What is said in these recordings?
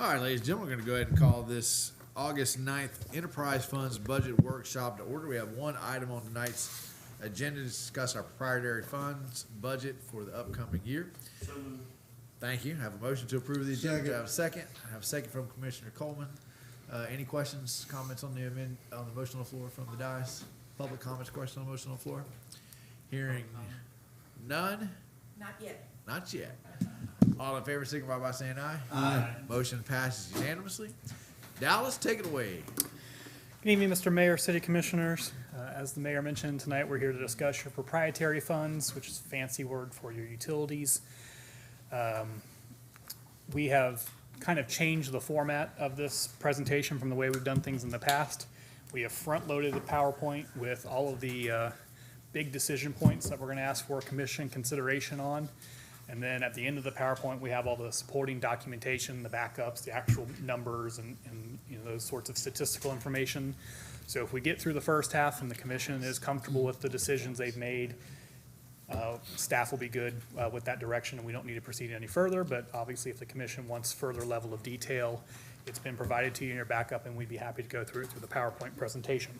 All right, ladies and gentlemen, we're going to go ahead and call this August 9th Enterprise Funds Budget Workshop to order. We have one item on tonight's agenda to discuss our proprietary funds budget for the upcoming year. Thank you. I have a motion to approve the agenda. Do I have a second? I have a second from Commissioner Coleman. Any questions, comments on the motion on the floor from the dais? Public comments, questions on the motion on the floor? Hearing none? Not yet. Not yet. All in favor signify by saying aye. Aye. Motion passes unanimously. Dallas, take it away. Good evening, Mr. Mayor, City Commissioners. As the Mayor mentioned, tonight we're here to discuss your proprietary funds, which is a fancy word for your utilities. We have kind of changed the format of this presentation from the way we've done things in the past. We have front-loaded the PowerPoint with all of the big decision points that we're going to ask for commission consideration on. And then at the end of the PowerPoint, we have all the supporting documentation, the backups, the actual numbers, and you know, those sorts of statistical information. So if we get through the first half and the commission is comfortable with the decisions they've made, staff will be good with that direction, and we don't need to proceed any further. But obviously, if the commission wants further level of detail, it's been provided to you in your backup, and we'd be happy to go through it through the PowerPoint presentation.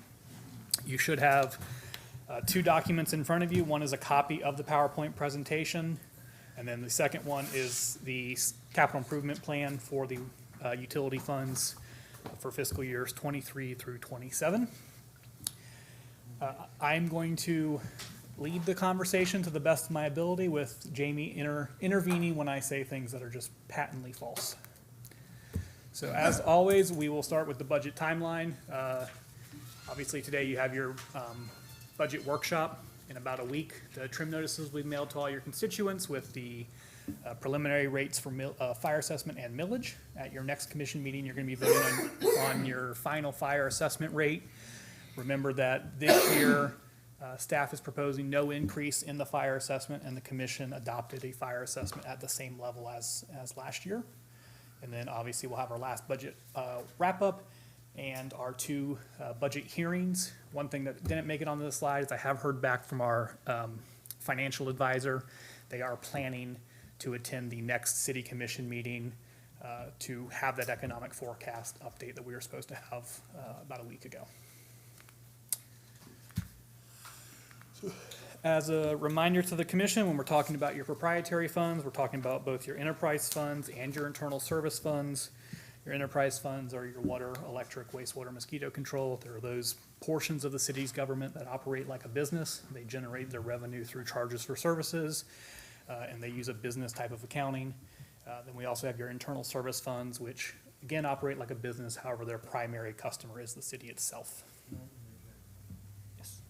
You should have two documents in front of you. One is a copy of the PowerPoint presentation, and then the second one is the capital improvement plan for the utility funds for fiscal years 23 through 27. I'm going to lead the conversation to the best of my ability, with Jamie intervening when I say things that are just patently false. So as always, we will start with the budget timeline. Obviously today you have your budget workshop. In about a week, the trim notices will be mailed to all your constituents with the preliminary rates for fire assessment and millage. At your next commission meeting, you're going to be voting on your final fire assessment rate. Remember that this year, staff is proposing no increase in the fire assessment, and the commission adopted a fire assessment at the same level as last year. And then obviously we'll have our last budget wrap up and our two budget hearings. One thing that didn't make it onto the slide is I have heard back from our financial advisor. They are planning to attend the next city commission meeting to have that economic forecast update that we were supposed to have about a week ago. As a reminder to the commission, when we're talking about your proprietary funds, we're talking about both your enterprise funds and your internal service funds. Your enterprise funds are your water, electric, wastewater, mosquito control. There are those portions of the city's government that operate like a business. They generate their revenue through charges for services, and they use a business type of accounting. Then we also have your internal service funds, which again operate like a business. However, their primary customer is the city itself. Yes.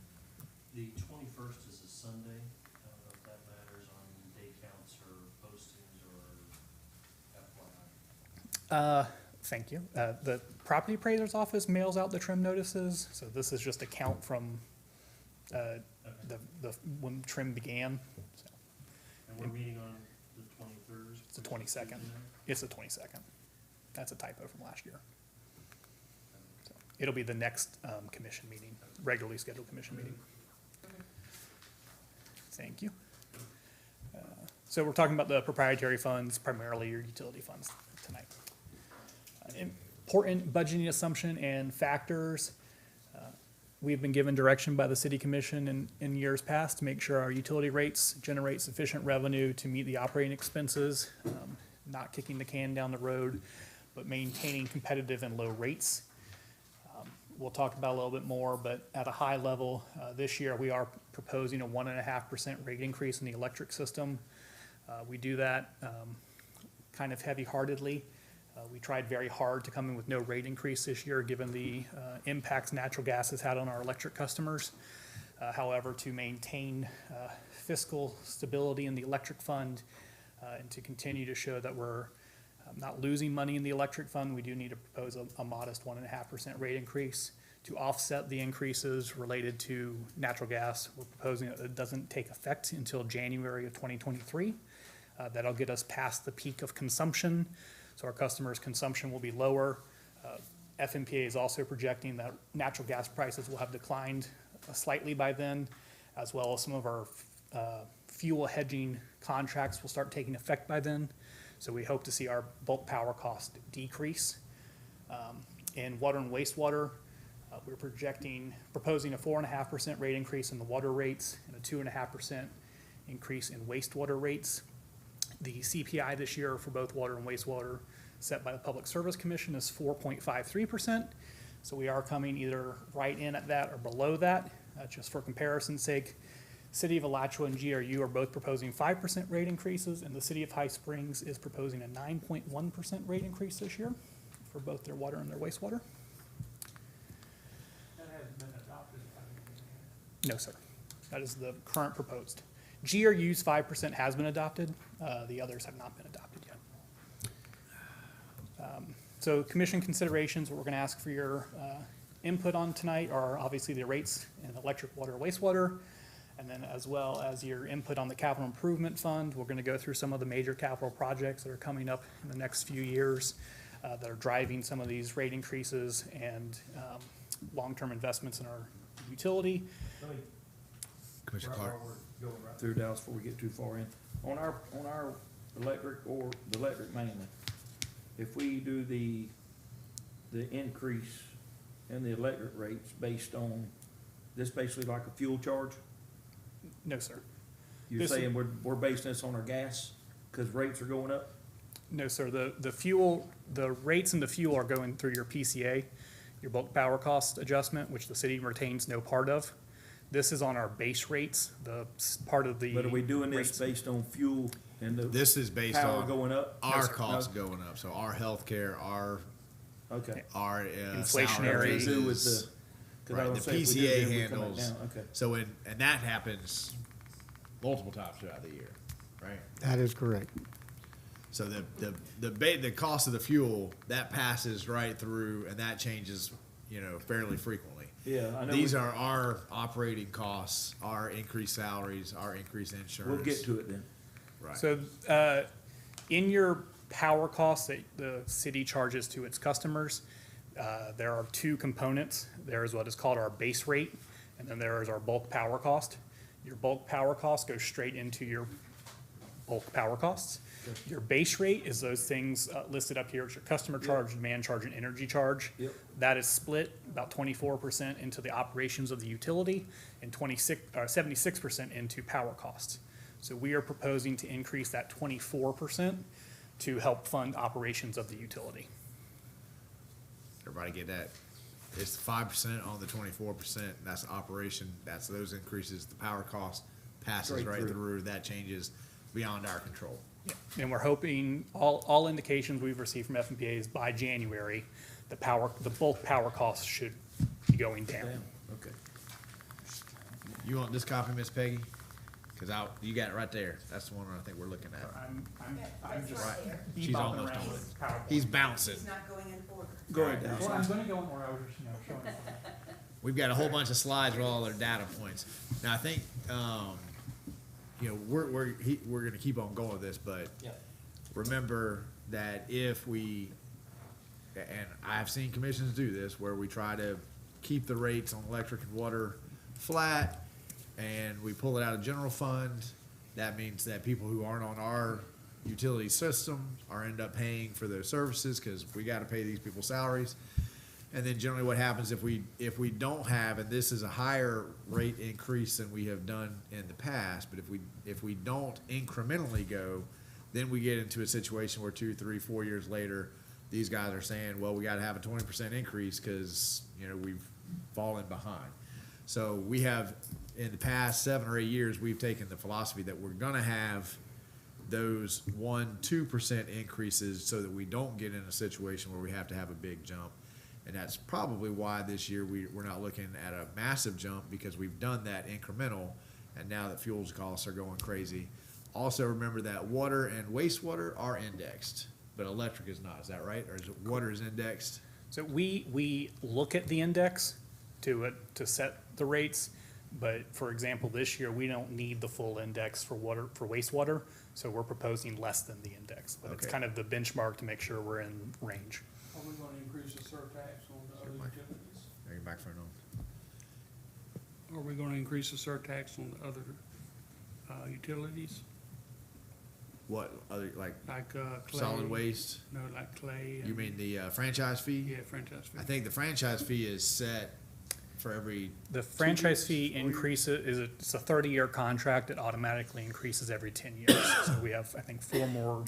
The 21st is a Sunday. I don't know if that matters on day counts or postings or FYI. Thank you. The property appraiser's office mails out the trim notices, so this is just a count from the when trim began. So And we're meeting on the 23rd? it's the 22nd. It's the 22nd. That's a typo from last year. So it'll be the next commission meeting, regularly scheduled commission meeting. Thank you. So we're talking about the proprietary funds, primarily your utility funds tonight. Important budgeting assumption and factors. We've been given direction by the City Commission in years past to make sure our utility rates generate sufficient revenue to meet the operating expenses, not kicking the can down the road, but maintaining competitive and low rates. We'll talk about a little bit more, but at a high level, this year we are proposing a 1.5% rate increase in the electric system. We do that kind of heavy-heartedly. We tried very hard to come in with no rate increase this year, given the impacts natural gas has had on our electric customers. However, to maintain fiscal stability in the electric fund and to continue to show that we're not losing money in the electric fund, we do need to propose a modest 1.5% rate increase. To offset the increases related to natural gas, we're proposing that it doesn't take effect until January of 2023. That'll get us past the peak of consumption, so our customers' consumption will be lower. FMPA is also projecting that natural gas prices will have declined slightly by then, as well as some of our fuel hedging contracts will start taking effect by then. So we hope to see our bulk power cost decrease. In water and wastewater, we're proposing a 4.5% rate increase in the water rates and a 2.5% increase in wastewater rates. The CPI this year for both water and wastewater set by the Public Service Commission is 4.53%. So we are coming either right in at that or below that. Just for comparison's sake, City of Alachua and GRU are both proposing 5% rate increases, and the City of High Springs is proposing a 9.1% rate increase this year for both their water and their wastewater. That hasn't been adopted by No, sir. That is the current proposed. GRU's 5% has been adopted. The others have not been adopted yet. So commission considerations, what we're going to ask for your input on tonight are obviously the rates in electric, water, wastewater, and then as well as your input on the capital improvement fund. We're going to go through some of the major capital projects that are coming up in the next few years that are driving some of these rate increases and long-term investments in our utility. Let me, Commissioner right Clark. while we're going right through Dallas before we get too far in, on our electric or the electric mainly, if we do the increase in the electric rates based on, this basically like a fuel charge? No, sir. You're This- saying we're basing this on our gas, cause rates are going up? No, sir. The fuel, the rates and the fuel are going through your PCA, your bulk power cost adjustment, which the city retains no part of. This is on our base rates, part of the. But are we doing this rates. based on fuel and the This is based power on going up? No, our sir. costs No? going up, so our healthcare, our Okay. salaries, Inflationary. To do with the, cause I right, was the saying, if we do PCA this, we come back handles. down. Okay. So and that happens multiple times throughout the year, right? That is correct. So the cost of the fuel that passes right through, and that changes, fairly frequently. Yeah, I know. These are our operating costs, our increased salaries, our increased insurance. We'll get to it then. Right. So, in your power costs that the city charges to its customers, there are two components. There is what is called our base rate, and then there is our bulk power cost. Your bulk power cost goes straight into your bulk power costs. Your base rate is those things listed up here. It's your customer charge, demand charge, and energy charge. Yep. That is split about 24% into the operations of the utility and 76% into power costs. So we are proposing to increase that 24% to help fund operations of the utility. Everybody get that? It's 5% on the 24%. That's operation. That's those increases. The power cost passes Straight right through. through. That changes beyond our control. Yeah. And we're hoping, all indications we've received from FMPA is by January, the bulk power costs should be going down. Damn, okay. You want this copy, Miss Peggy? Because you got it right there. That's the one I think we're looking at. I'm just Right. bebopping She's almost around on it. with PowerPoint. He's bouncing. It's not going in order. Go ahead, Dallas. Well, I'm gonna go in where I was, showing. We've got a whole bunch of slides with all their data points. Now I think we're going to keep on going with this, but remember that if we, and I've seen commissions do this, where we try to keep the rates on electric and water flat, and we pull it out of general fund. That means that people who aren't on our utility system end up paying for those services because we got to pay these people salaries. And then generally what happens if we don't have, and this is a higher rate increase than we have done in the past, but if we don't incrementally go, then we get into a situation where 2, 3, 4 years later, these guys are saying, well, we got to have a 20% increase because, we've fallen behind. So we have, in the past 7 or 8 years, we've taken the philosophy that we're going to have those 1-2% increases so that we don't get in a situation where we have to have a big jump. And that's probably why this year we're not looking at a massive jump, because we've done that incremental, and now that fuels costs are going crazy. Also remember that water and wastewater are indexed, but electric is not. Is that right? Or is it water is indexed? So we look at the index to set the rates, but for example, this year, we don't need the full index for wastewater, so we're proposing less than the index. But it's Okay. kind of the benchmark to make sure we're in range. Are we gonna increase the surtax on the other Mike. utilities? Are you back for no? Are we gonna increase the surtax on the other utilities? What, other, like like, clay. solid waste? No, like clay. You and- mean the franchise fee? Yeah, franchise fee. I think the franchise fee is set for every, The franchise years, fee 4 years? increases, it's a 30-year contract, it automatically increases every 10 years. So we have, I think, 4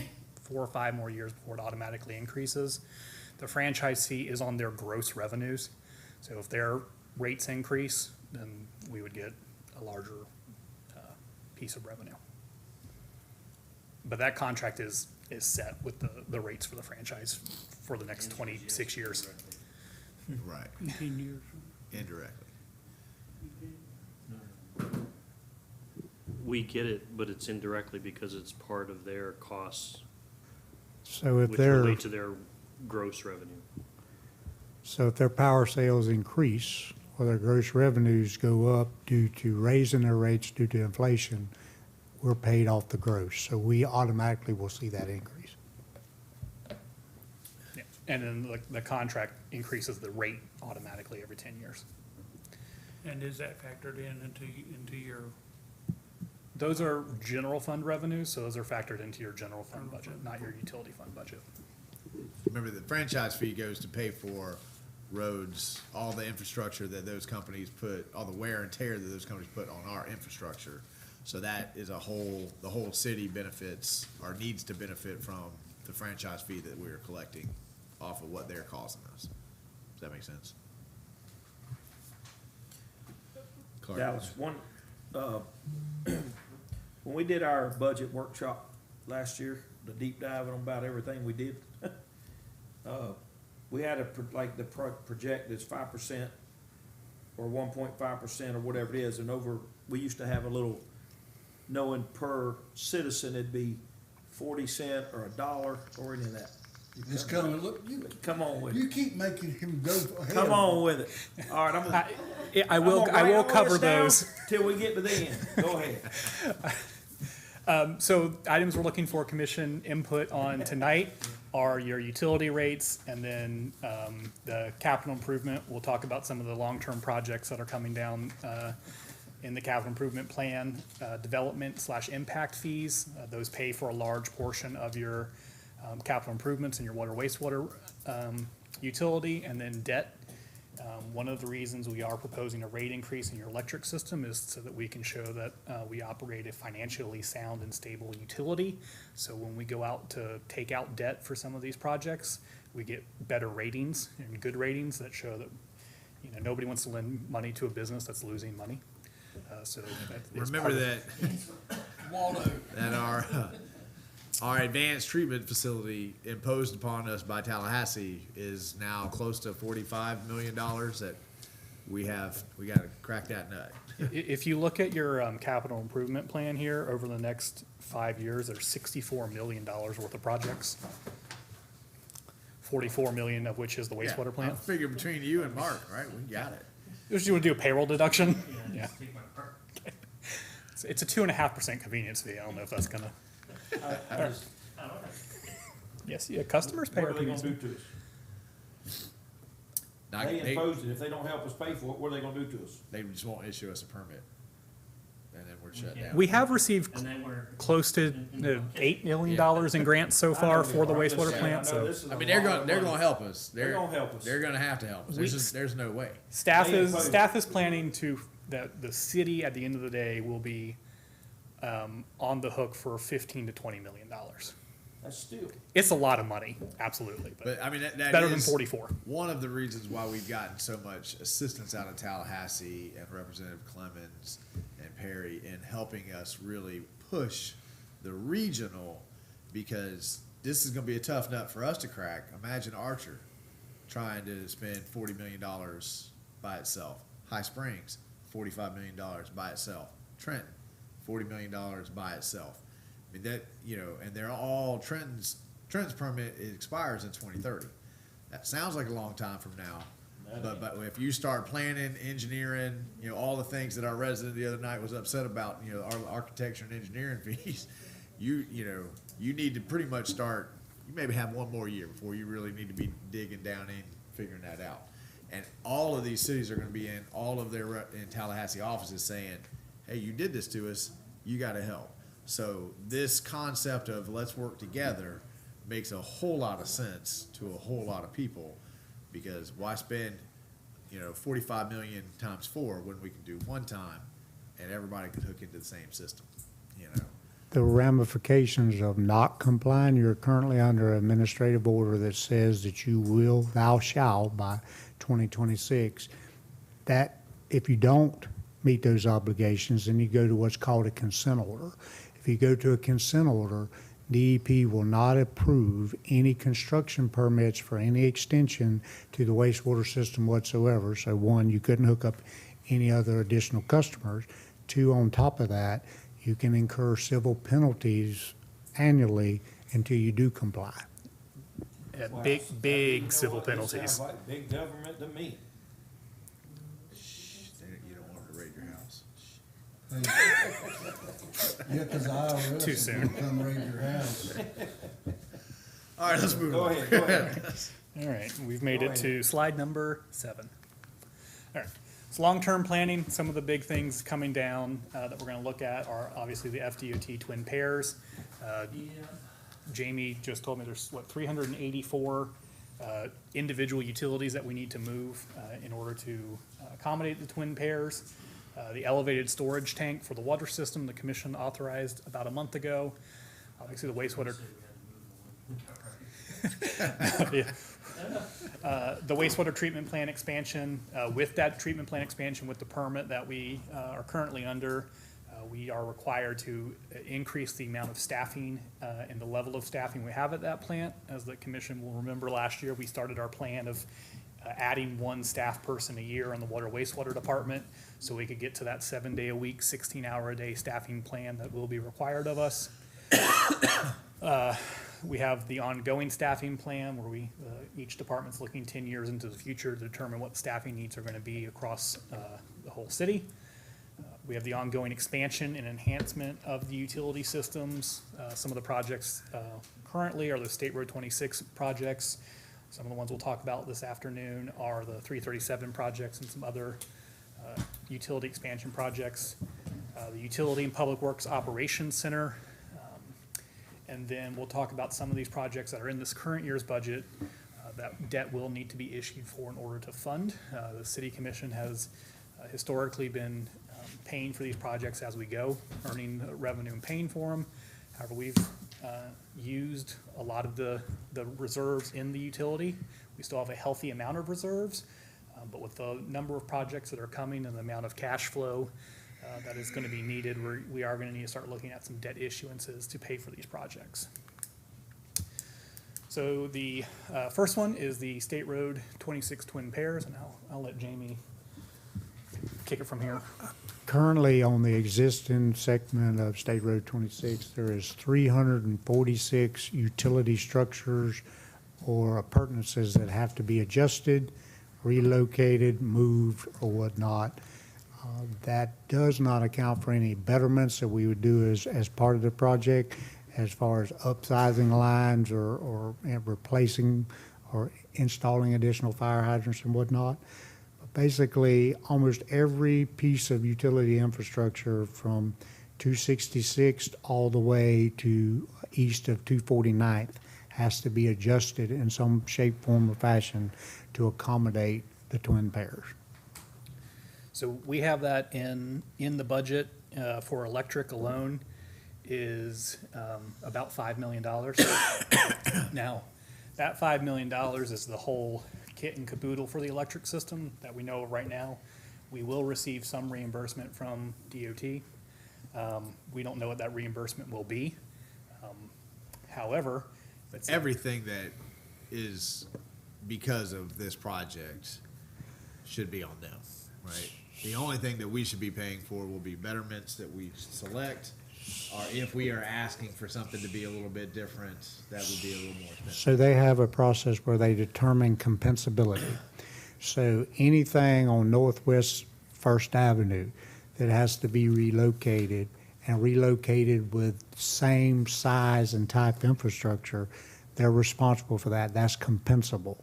or 5 more years before it automatically increases. The franchise fee is on their gross revenues. So if their rates increase, then we would get a larger piece of revenue. But that contract is set with the rates for the franchise for the next 26 years. right, 18 years. indirectly. We get it, but it's indirectly because it's part of their costs, So if which their, relate to their gross revenue. so if their power sales increase or their gross revenues go up due to raising their rates due to inflation, we're paid off the gross. So we automatically will see that increase. Yeah. And then the contract increases the rate automatically every 10 years. And is that factored into your, Those are general fund revenues, so those are factored into your general fund budget, not your utility fund budget. Remember, the franchise fee goes to pay for roads, all the infrastructure that those companies put, all the wear and tear that those companies put on our infrastructure. So that is the whole city benefits, or needs to benefit from the franchise fee that we're collecting off of what they're costing us. Does that make sense? Clark? Dallas, when we did our budget workshop last year, the deep dive on about everything we did, we had project is 5% or 1.5% or whatever it is, and we used to have a little, knowing per citizen, it'd be 40 cent or $1 or any of that. Just come and look, Come on with you it. keep making him go ahead. Come on with it. All right, I will cover those. Till we get to the end. Go ahead. So items we're looking for commission input on tonight are your utility rates, and then the capital improvement. We'll talk about some of the long-term projects that are coming down in the capital improvement plan, development/impact fees. Those pay for a large portion of your capital improvements in your water wastewater utility, and then debt. One of the reasons we are proposing a rate increase in your electric system is so that we can show that we operate a financially sound and stable utility. So when we go out to take out debt for some of these projects, we get better ratings and good ratings that show that, nobody wants to lend money to a business that's losing money. So that is Remember part of- that, Waldo. that our advanced treatment facility imposed upon us by Tallahassee is now close to $45 million that we gotta crack that nut. If you look at your capital improvement plan here, over the next 5 years, there's $64 million worth of projects. 44 million of which is the wastewater I plant. figure between you and Mark, right, we got it. Just you want to do a payroll deduction? Yeah, Yeah. just take my part. It's a 2.5% convenience fee. I don't know if that's gonna, I don't know. yes, yeah, customers pay What our are they gonna convenience do fee. to us? Not- They imposed it. If they don't help us pay for it, what are they gonna do to us? They just won't issue us a permit, and then we're shut Yeah. down. We have received And then we're. close to $8 million in grants so far for the wastewater plant, so I mean, they're gonna help us. They're gonna help us. They're gonna have to help us. There's no way. staff They is, impose it. staff is planning that the city at the end of the day will be on the hook for $15 to $20 million. That's still. It's a lot of money, absolutely, but But I mean, that better than is 44. one of the reasons why we've gotten so much assistance out of Tallahassee and Representative Clemens and Perry in helping us really push the regional, because this is gonna be a tough nut for us to crack. Imagine Archer trying to spend $40 million by itself. High Springs, $45 million by itself. Trenton, $40 million by itself. I mean, that, and they're all Trenton's permit expires in 2030. That sounds like a long time from now. But if you start planning, engineering, all the things that our resident the other night was upset about, our architecture and engineering fees, you need to pretty much start, you maybe have one more year before you really need to be digging down in, figuring that out. And all of these cities are gonna be in all of their, in Tallahassee offices saying, hey, you did this to us, you gotta help. So this concept of let's work together makes a whole lot of sense to a whole lot of people, because why spend, 45 million times 4 when we can do one time and everybody could hook into the same system, The ramifications of not complying, you're currently under administrative order that says that thou shall by 2026. That, if you don't meet those obligations, then you go to what's called a consent order. If you go to a consent order, DEP will not approve any construction permits for any extension to the wastewater system whatsoever. So one, you couldn't hook up any other additional customers. Two, on top of that, you can incur civil penalties annually until you do comply. At Wow. big, You big know civil what? This penalties. sounds like big government to me. You don't want to raid your house. Yeah, cause the IRS Too is soon. gonna come raid your house. All right, let's move Go on. ahead, go ahead. All right, we've made Go it to slide number 7. All right, so long-term planning, some of the big things coming down that we're gonna look at are obviously the FDOT twin pairs. Jamie just told me there's, 384 individual utilities that we need to move in order to accommodate the twin pairs. The elevated storage tank for the water system, the commission authorized about a month ago. Obviously, the wastewater. Yeah. The wastewater treatment plant expansion, with that treatment plant expansion, with the permit that we are currently under, we are required to increase the amount of staffing and the level of staffing we have at that plant. As the commission will remember, last year, we started our plan of adding 1 staff person a year in the water wastewater department, so we could get to that 7-day-a-week, 16-hour-a-day staffing plan that will be required of us. We have the ongoing staffing plan where each department's looking 10 years into the future to determine what the staffing needs are going to be across the whole city. We have the ongoing expansion and enhancement of the utility systems. Some of the projects currently are the State Road 26 projects. Some of the ones we'll talk about this afternoon are the 337 projects and some other utility expansion projects. The Utility and Public Works Operations Center. And then we'll talk about some of these projects that are in this current year's budget that debt will need to be issued for in order to fund. The City Commission has historically been paying for these projects as we go, earning revenue and paying for them. However, we've used a lot of the reserves in the utility. We still have a healthy amount of reserves, but with the number of projects that are coming and the amount of cash flow that is going to be needed, we are going to need to start looking at some debt issuances to pay for these projects. So the first one is the State Road 26 twin pairs, and I'll let Jamie kick it from here. Currently, on the existing segment of State Road 26, there is 346 utility structures or appurtenances that have to be adjusted, relocated, moved, or whatnot. That does not account for any betterments that we would do as part of the project, as far as upsizing lines or replacing or installing additional fire hydrants and whatnot. Basically, almost every piece of utility infrastructure from 266th all the way to east of 249th has to be adjusted in some shape, form, or fashion to accommodate the twin pairs. So we have that in the budget for electric alone is about $5 million. Now, that $5 million is the whole kit and caboodle for the electric system that we know of right now. We will receive some reimbursement from DOT. We don't know what that reimbursement will be. However, But everything that is because of this project should be on them, right? The only thing that we should be paying for will be betterments that we select, or if we are asking for something to be a little bit different, that would be a little more expensive. So they have a process where they determine compensability. So anything on Northwest First Avenue that has to be relocated and relocated with same size and type infrastructure, they're responsible for that. That's compensable.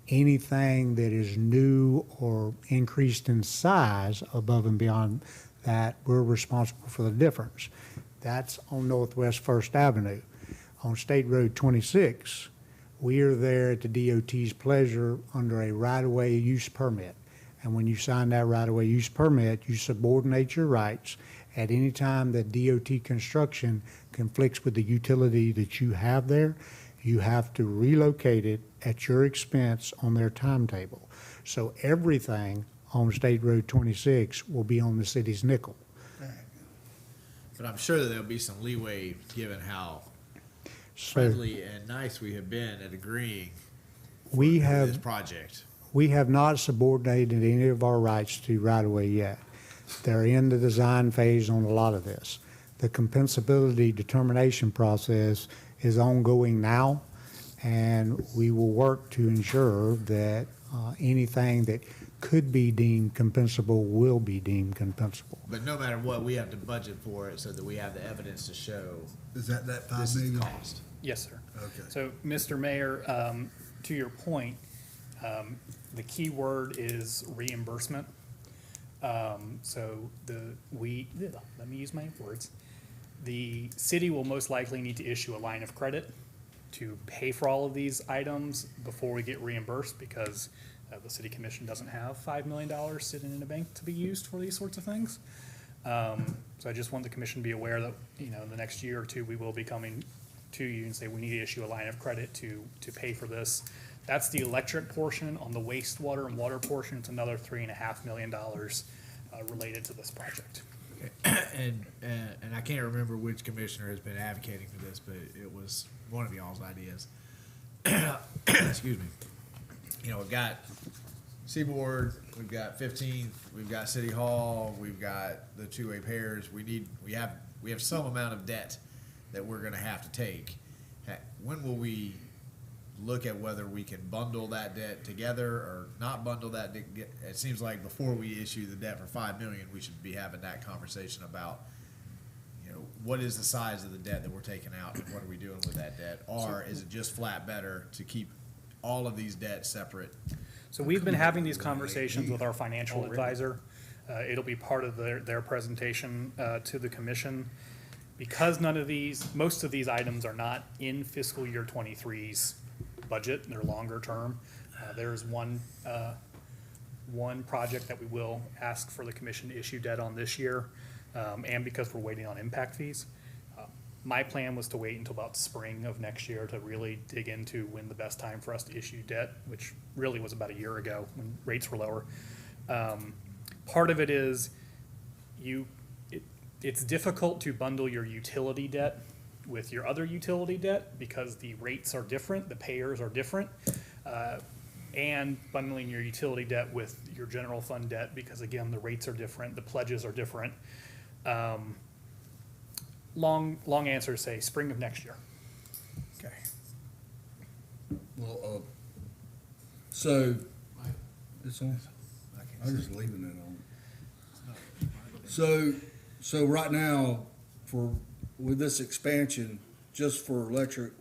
Anything that is new or increased in size above and beyond that, we're responsible for the difference. That's on Northwest First Avenue. On State Road 26, we are there at the DOT's pleasure under a right-of-way use permit. And when you sign that right-of-way use permit, you subordinate your rights. At any time that DOT construction conflicts with the utility that you have there, you have to relocate it at your expense on their timetable. So everything on State Road 26 will be on the city's nickel. But I'm sure that there'll be some leeway given how So friendly and nice we have been at agreeing we to have. this project. We have not subordinated any of our rights to right-of-way yet. They're in the design phase on a lot of this. The compensability determination process is ongoing now, and we will work to ensure that anything that could be deemed compensable will be deemed compensable. But no matter what, we have to budget for it so that we have the evidence to show Is that this 5 is the million? cost. Yes, sir. Okay. So, Mr. Mayor, to your point, the key word is reimbursement. Let me use my words. The city will most likely need to issue a line of credit to pay for all of these items before we get reimbursed, because the city commission doesn't have $5 million sitting in a bank to be used for these sorts of things. So I just want the commission to be aware that, in the next year or two, we will be coming to you and say, we need to issue a line of credit to pay for this. That's the electric portion. On the wastewater and water portion, it's another $3.5 million related to this project. And I can't remember which commissioner has been advocating for this, but it was one of y'all's ideas. Excuse me. We've got Seaboard, we've got 15th, we've got City Hall, we've got the two-way pairs. We have some amount of debt that we're gonna have to take. When will we look at whether we can bundle that debt together or not bundle that? It seems like before we issue the debt for $5 million, we should be having that conversation about, what is the size of the debt that we're taking out and what are we doing with that debt? Or is it just flat better to keep all of these debts separate? So we've been having these conversations with our financial advisor. It'll be part of their presentation to the commission. Because most of these items are not in fiscal year 23's budget, they're longer term. There's one project that we will ask for the commission to issue debt on this year, and because we're waiting on impact fees. My plan was to wait until about spring of next year to really dig into when the best time for us to issue debt, which really was about a year ago when rates were lower. Part of it is it's difficult to bundle your utility debt with your other utility debt because the rates are different, the payers are different, and bundling your utility debt with your general fund debt because, again, the rates are different, the pledges are different. Long answer to say spring of next year. Okay. Well, so, it's on, I'm just leaving it on. So right now, with this expansion, just for electric,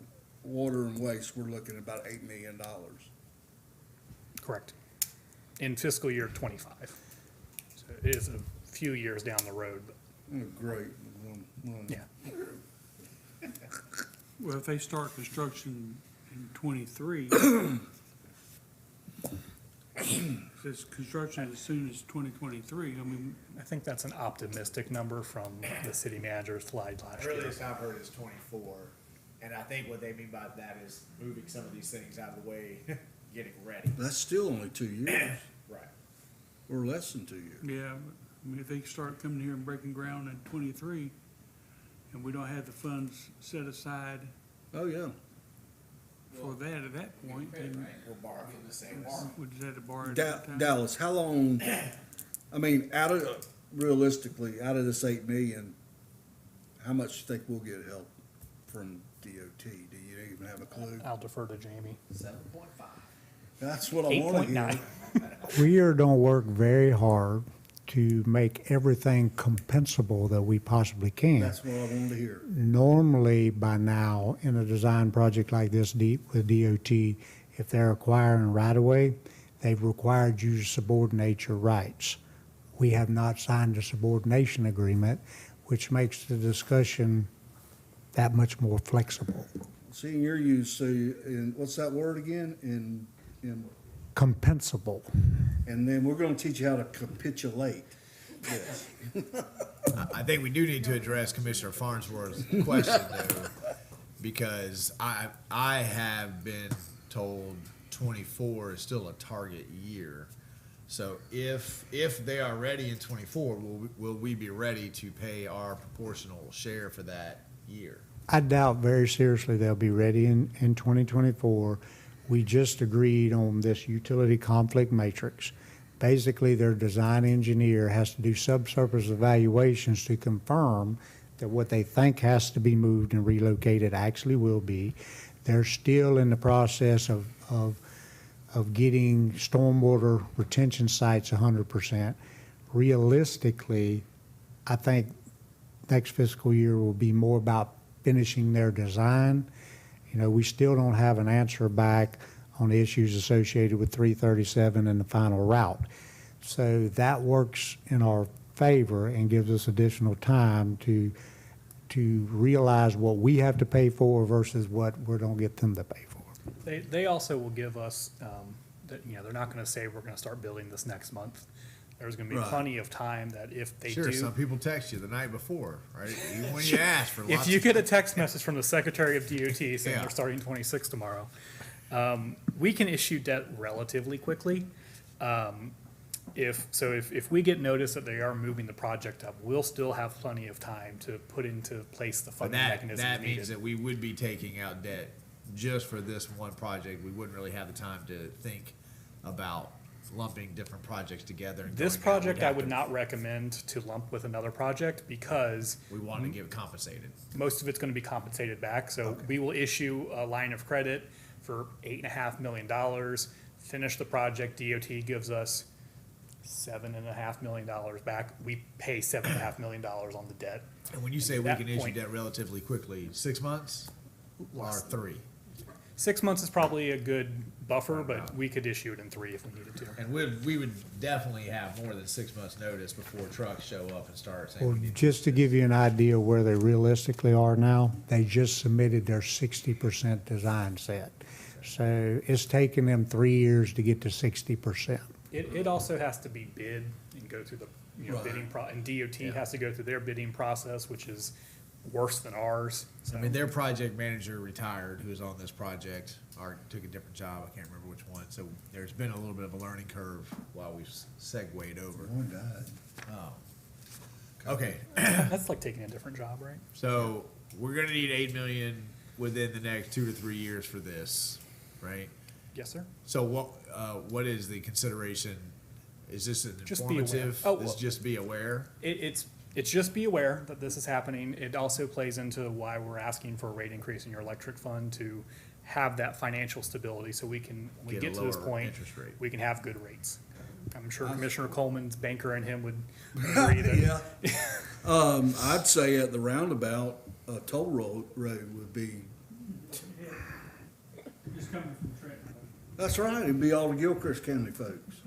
water and waste, we're looking at about $8 million. Correct. In fiscal year 25. So it is a few years down the road, but Oh, great. yeah. Well, if they start construction in 23, if it's construction as soon as 2023, I think that's an optimistic number from the city manager's slide last year. Earliest I've heard is 24, and I think what they mean by that is moving some of these things out of the way, getting ready. That's still only 2 years, Right. or less than 2 years. yeah, if they start coming here and breaking ground in 23, and we don't have the funds set aside Oh, yeah. for that at that point, then We'll borrow from the same we just have to borrow it at that time. Dallas, how long, realistically, out of this 8 million, how much you think we'll get help from DOT? Do you even have a clue? I'll defer to Jamie. 7.5. That's what I wanna hear. 8.9. We are going to work very hard to make everything compensable that we possibly can. That's what I wanted to hear. Normally, by now, in a design project like this with DOT, if they're acquiring right-of-way, they've required you to subordinate your rights. We have not signed a subordination agreement, which makes the discussion that much more flexible. Seeing your use, so, in, what's that word again? Compensable. And then we're gonna teach you how to capitulate. Yes. I think we do need to address Commissioner Farnsworth's question though, because I have been told 24 is still a target year. So if they are ready in 24, will we be ready to pay our proportional share for that year? I doubt very seriously they'll be ready in 2024. We just agreed on this utility conflict matrix. Basically, their design engineer has to do subsurface evaluations to confirm that what they think has to be moved and relocated actually will be. They're still in the process of getting stormwater retention sites 100%. Realistically, I think next fiscal year will be more about finishing their design. You know, we still don't have an answer back on the issues associated with 337 and the final route. So that works in our favor and gives us additional time to realize what we have to pay for versus what we're going to get them to pay for. They also will give us, they're not gonna say we're gonna start building this next month. There's gonna be Right. plenty of time that if they Sure, do. some people text you the night before, right? Even when you ask for lots If you of get a text message from the Secretary of DOT saying Yeah. they're starting 26 tomorrow, we can issue debt relatively quickly. If we get notice that they are moving the project up, we'll still have plenty of time to put into place the But funding mechanisms that means needed. that we would be taking out debt just for this one project. We wouldn't really have the time to think about lumping different projects together. And This going out. project, We'd I have would to- not recommend to lump with another project because We want to give compensated. most of it's gonna be compensated back. So we will issue a line of credit for $8.5 million, finish the project. DOT gives us $7.5 million back. We pay $7.5 million on the debt. And when you say we that can issue point- debt relatively quickly, 6 months or Less. 3? 6 months is probably a good buffer, but we could issue it in 3 if we needed to. And we would definitely have more than 6 months' notice before trucks show up and start saying Well, we need. just to give you an idea of where they realistically are now, they just submitted their 60% design set. So it's taken them 3 years to get to 60%. It also has to be bid and go through the, Right. bidding and DOT has to go through their bidding process, which is worse than ours. So I mean, their project manager retired, who was on this project, or took a different job, I can't remember which one. So there's been a little bit of a learning curve while we've segued over. One died. Oh. Okay, that's like taking a different job, right? so we're gonna need 8 million within the next 2 to 3 years for this, right? Yes, sir. So what is the consideration? Is this an Just be aware. informative? Oh, Is well- just be aware? It's just be aware that this is happening. It also plays into why we're asking for a rate increase in your electric fund to have that financial stability so we can, when we Get a get to this lower point, interest rate. we can have good rates. I'm sure Commissioner Coleman's banker and him would agree that. Yeah. I'd say at the roundabout, a toll road would be, Just coming from Trenton. that's right, it'd be all the Gilchrist County folks.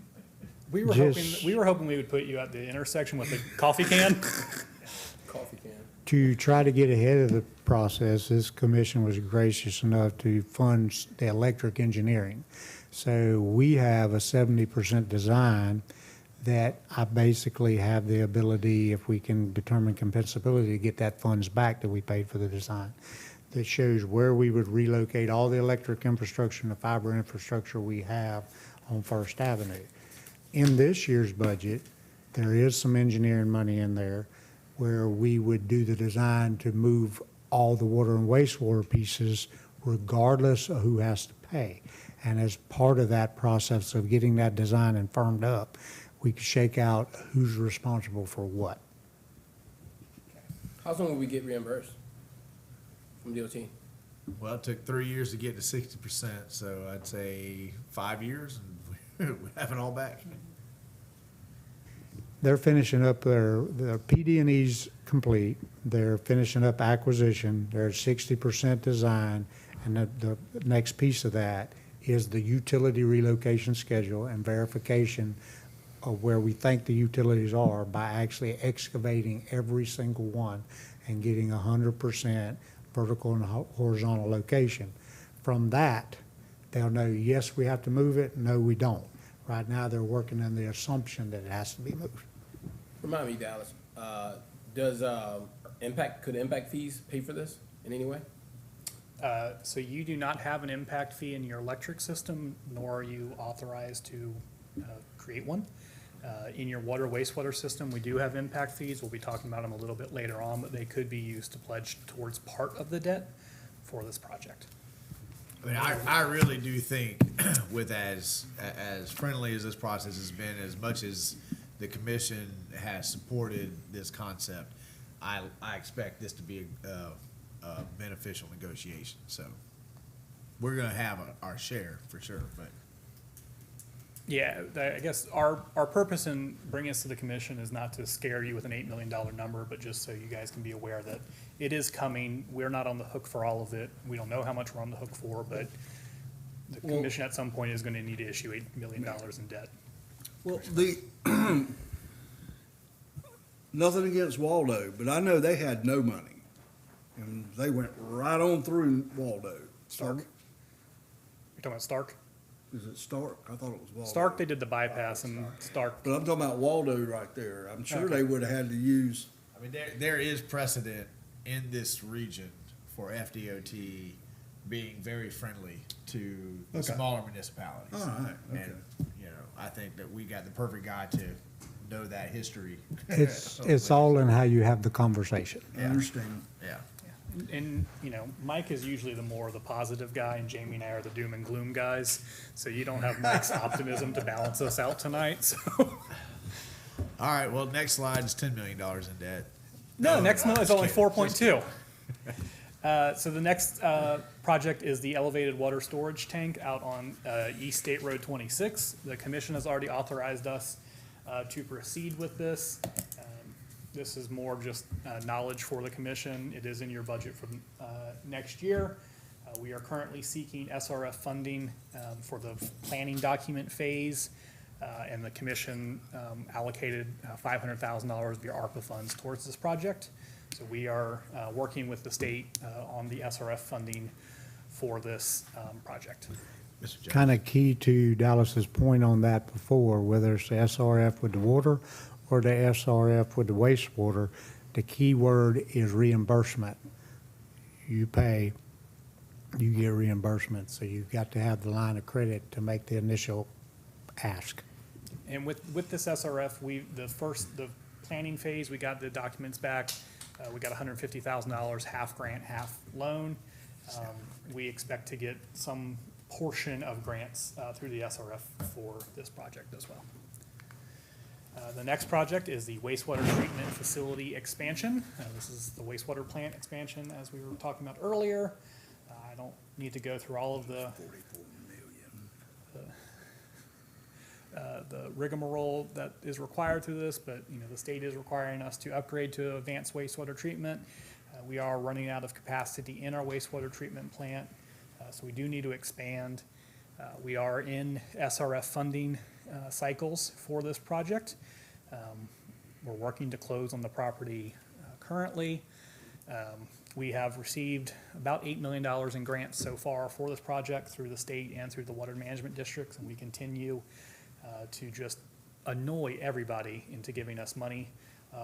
We were Just- hoping we would put you at the intersection with a coffee can. Coffee can. To try to get ahead of the process, this commission was gracious enough to fund the electric engineering. So we have a 70% design that I basically have the ability, if we can determine compensability, to get that funds back that we paid for the design. That shows where we would relocate all the electric infrastructure and the fiber infrastructure we have on First Avenue. In this year's budget, there is some engineering money in there where we would do the design to move all the water and wastewater pieces regardless of who has to pay. And as part of that process of getting that design and firmed up, we could shake out who's responsible for what. How soon will we get reimbursed from DOT? Well, it took 3 years to get to 60%, so I'd say 5 years and we have it all back. They're finishing up their PD&E's complete. They're finishing up acquisition. They're at 60% design. And the next piece of that is the utility relocation schedule and verification of where we think the utilities are by actually excavating every single one and getting 100% vertical and horizontal location. From that, they'll know, yes, we have to move it, no, we don't. Right now, they're working on the assumption that it has to be moved. Remind me, Dallas, could impact fees pay for this in any way? So you do not have an impact fee in your electric system, nor are you authorized to create one. In your water wastewater system, we do have impact fees. We'll be talking about them a little bit later on, but they could be used to pledge towards part of the debt for this project. I mean, I really do think with as friendly as this process has been, as much as the commission has supported this concept, I expect this to be a beneficial negotiation. So we're gonna have our share for sure, but. Yeah, I guess our purpose in bringing this to the commission is not to scare you with an $8 million number, but just so you guys can be aware that it is coming. We're not on the hook for all of it. We don't know how much we're on the hook for, but the commission at some point is gonna need to issue $8 million in debt. Well, nothing against Waldo, but I know they had no money. And they went right on through Waldo. Stark? You're talking about Stark? Is it Stark? I thought it was Waldo. Stark, they did the bypass, and Stark, But I'm talking about Waldo right there. I'm sure Okay. they would have had to use, I mean, there is precedent in this region for FDOT being very friendly to the Okay. smaller municipalities. all right, okay. And, you know, I think that we got the perfect guy to know that history. It's all in how you have the conversation. I understand. Yeah. and, you know, Mike is usually the positive guy, and Jamie and I are the doom and gloom guys. So you don't have Mike's optimism to balance us out tonight, so. All right, well, next slide is $10 million in debt. No, next month is only Just kidding. 4.2. So the next project is the elevated water storage tank out on East State Road 26. The commission has already authorized us to proceed with this. This is more of just knowledge for the commission. It is in your budget for next year. We are currently seeking SRF funding for the planning document phase, and the commission allocated $500,000 of your ARPA funds towards this project. So we are working with the state on the SRF funding for this project. Mr. Jones. Kind of key to Dallas's point on that before, whether it's the SRF with the water or the SRF with the wastewater, the key word is reimbursement. You pay, you get reimbursement, so you've got to have the line of credit to make the initial ask. And with this SRF, the planning phase, we got the documents back. We got $150,000, half grant, half loan. We expect to get some portion of grants through the SRF for this project as well. The next project is the wastewater treatment facility expansion. This is the wastewater plant expansion, as we were talking about earlier. I don't need to go through all of the rigmarole that is required through this, but you know, the state is requiring us to upgrade to advanced wastewater treatment. We are running out of capacity in our wastewater treatment plant, so we do need to expand. We are in SRF funding cycles for this project. We're working to close on the property currently. We have received about $8 million in grants so far for this project through the state and through the water management districts, and we continue to just annoy everybody into giving us money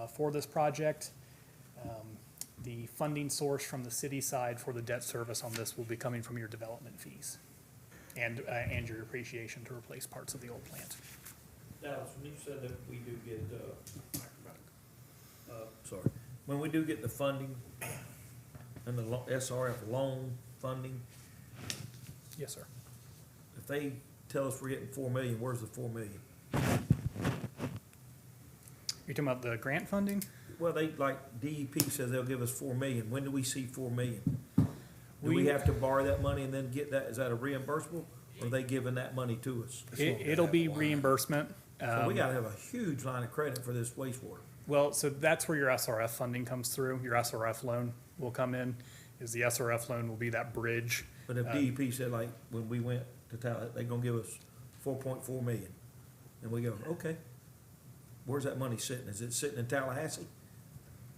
for this project. The funding source from the city side for the debt service on this will be coming from your development fees and your appreciation to replace parts of the old plant. Dallas, when you said that we do get, when we do get the funding and the SRF loan funding, Yes, sir. if they tell us we're getting 4 million, where's the 4 million? You're talking about the grant funding? Well, like DEP says they'll give us 4 million. When do we see 4 million? Do we We- have to borrow that money and then get that? Is that a reimbursable? Or are they giving that money to us? It'll be reimbursement. So we gotta have a huge line of credit for this wastewater. Well, so that's where your SRF funding comes through. Your SRF loan will come in, is the SRF loan will be that bridge. But if DEP said like, when we went to tell it, they're gonna give us 4.4 million. And we go, okay, where's that money sitting? Is it sitting in Tallahassee?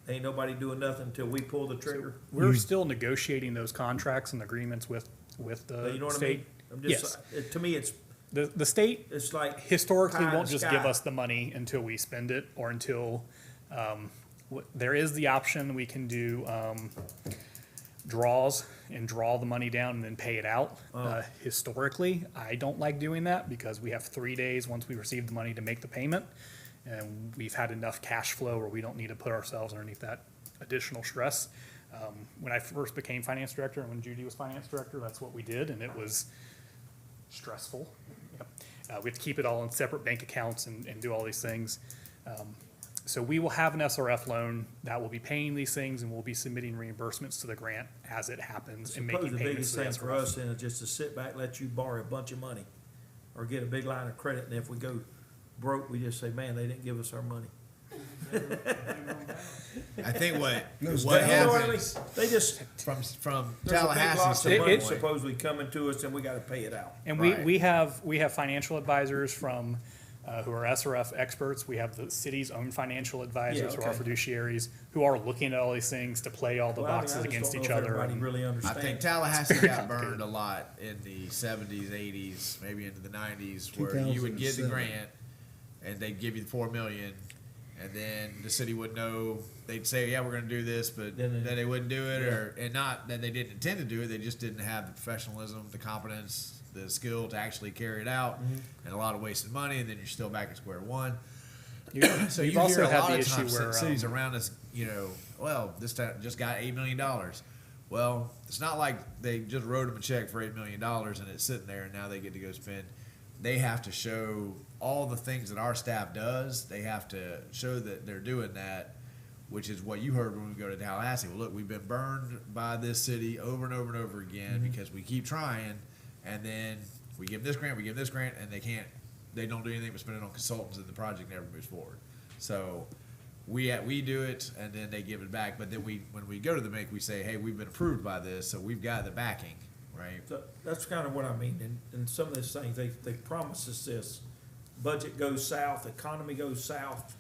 Ain't nobody doing nothing until we pull the trigger? We're still negotiating those contracts and agreements with You the know what I state. mean? I'm Yes. just, to me, The state it's like. historically pie in won't the just sky. give us the money until we spend it or until, there is the option, we can do, draws and draw the money down and then pay it out. Historically, I don't like doing that because we have 3 days once we receive the money to make the payment. And we've had enough cash flow where we don't need to put ourselves underneath that additional stress. When I first became finance director and when Judy was finance director, that's what we did, and it was stressful. Yep. We have to keep it all in separate bank accounts and do all these things. So we will have an SRF loan that will be paying these things, and we'll be submitting reimbursements to the grant as it happens and Suppose making the payments biggest to the thing for SRF. us then is just to sit back, let you borrow a bunch of money, or get a big line of credit, and if we go broke, we just say, man, they didn't give us our money. I think what Those what guys- You know what I mean? happens They just, from there's a big Tallahassee lots of money It- standpoint, supposedly coming to us, and we gotta pay it out. And Right. we have financial advisors from, who are SRF experts. We have the city's own financial advisors Yeah, who are okay. fiduciaries, who are looking at all these things to play all the Well, I mean, boxes I just against don't know each if other. everybody and- really I understands. think Tallahassee very got complicated. burned a lot in the 70s, 80s, maybe into the 90s, where you would get the 2007. grant and they'd give you the 4 million, and then the city would know, they'd say, yeah, we're gonna do this, but Then then they- they wouldn't do it, and not that they didn't intend to do it, they just didn't have the professionalism, the competence, the skill to actually carry it out, and a lot of wasted money, and then you're still back at square one. So You've you also hear a had lot the of issue times where, cities around us, well, this time just got $8 million. Well, it's not like they just wrote them a check for $8 million and it's sitting there and now they get to go spend. They have to show all the things that our staff does. They have to show that they're doing that, which is what you heard when we go to Tallahassee. Well, look, we've been burned by this city over and over and over again because we keep trying, and then we give this grant, and they don't do anything but spend it on consultants, and the project never moves forward. So we do it, and then they give it back. But then when we go to the bank, we say, hey, we've been approved by this, so we've got the backing, right? So that's kind of what I mean, and some of these things, they promise us this, budget goes south, economy goes south.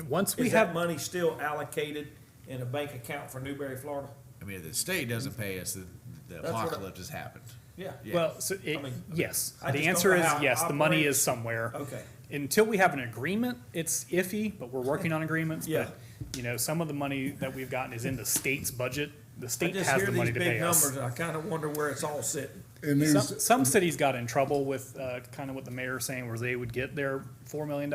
Once we Is that have, money still allocated in a bank account for Newberry, Florida? I mean, if the state doesn't pay us, the That's what I- apocalypse has happened. Yeah. Yeah. well, so I mean, yes, I the just don't answer know is how it yes, the money operates. is somewhere. Okay. Until we have an agreement, it's iffy, but we're working on agreements. Yeah. But, some of the money that we've gotten is in the state's budget. The I state just has hear the these money to big pay us. numbers, and I kind of wonder where it's all sitting. And there's, Some cities got in trouble with kind of what the mayor's saying, where they would get their $4 million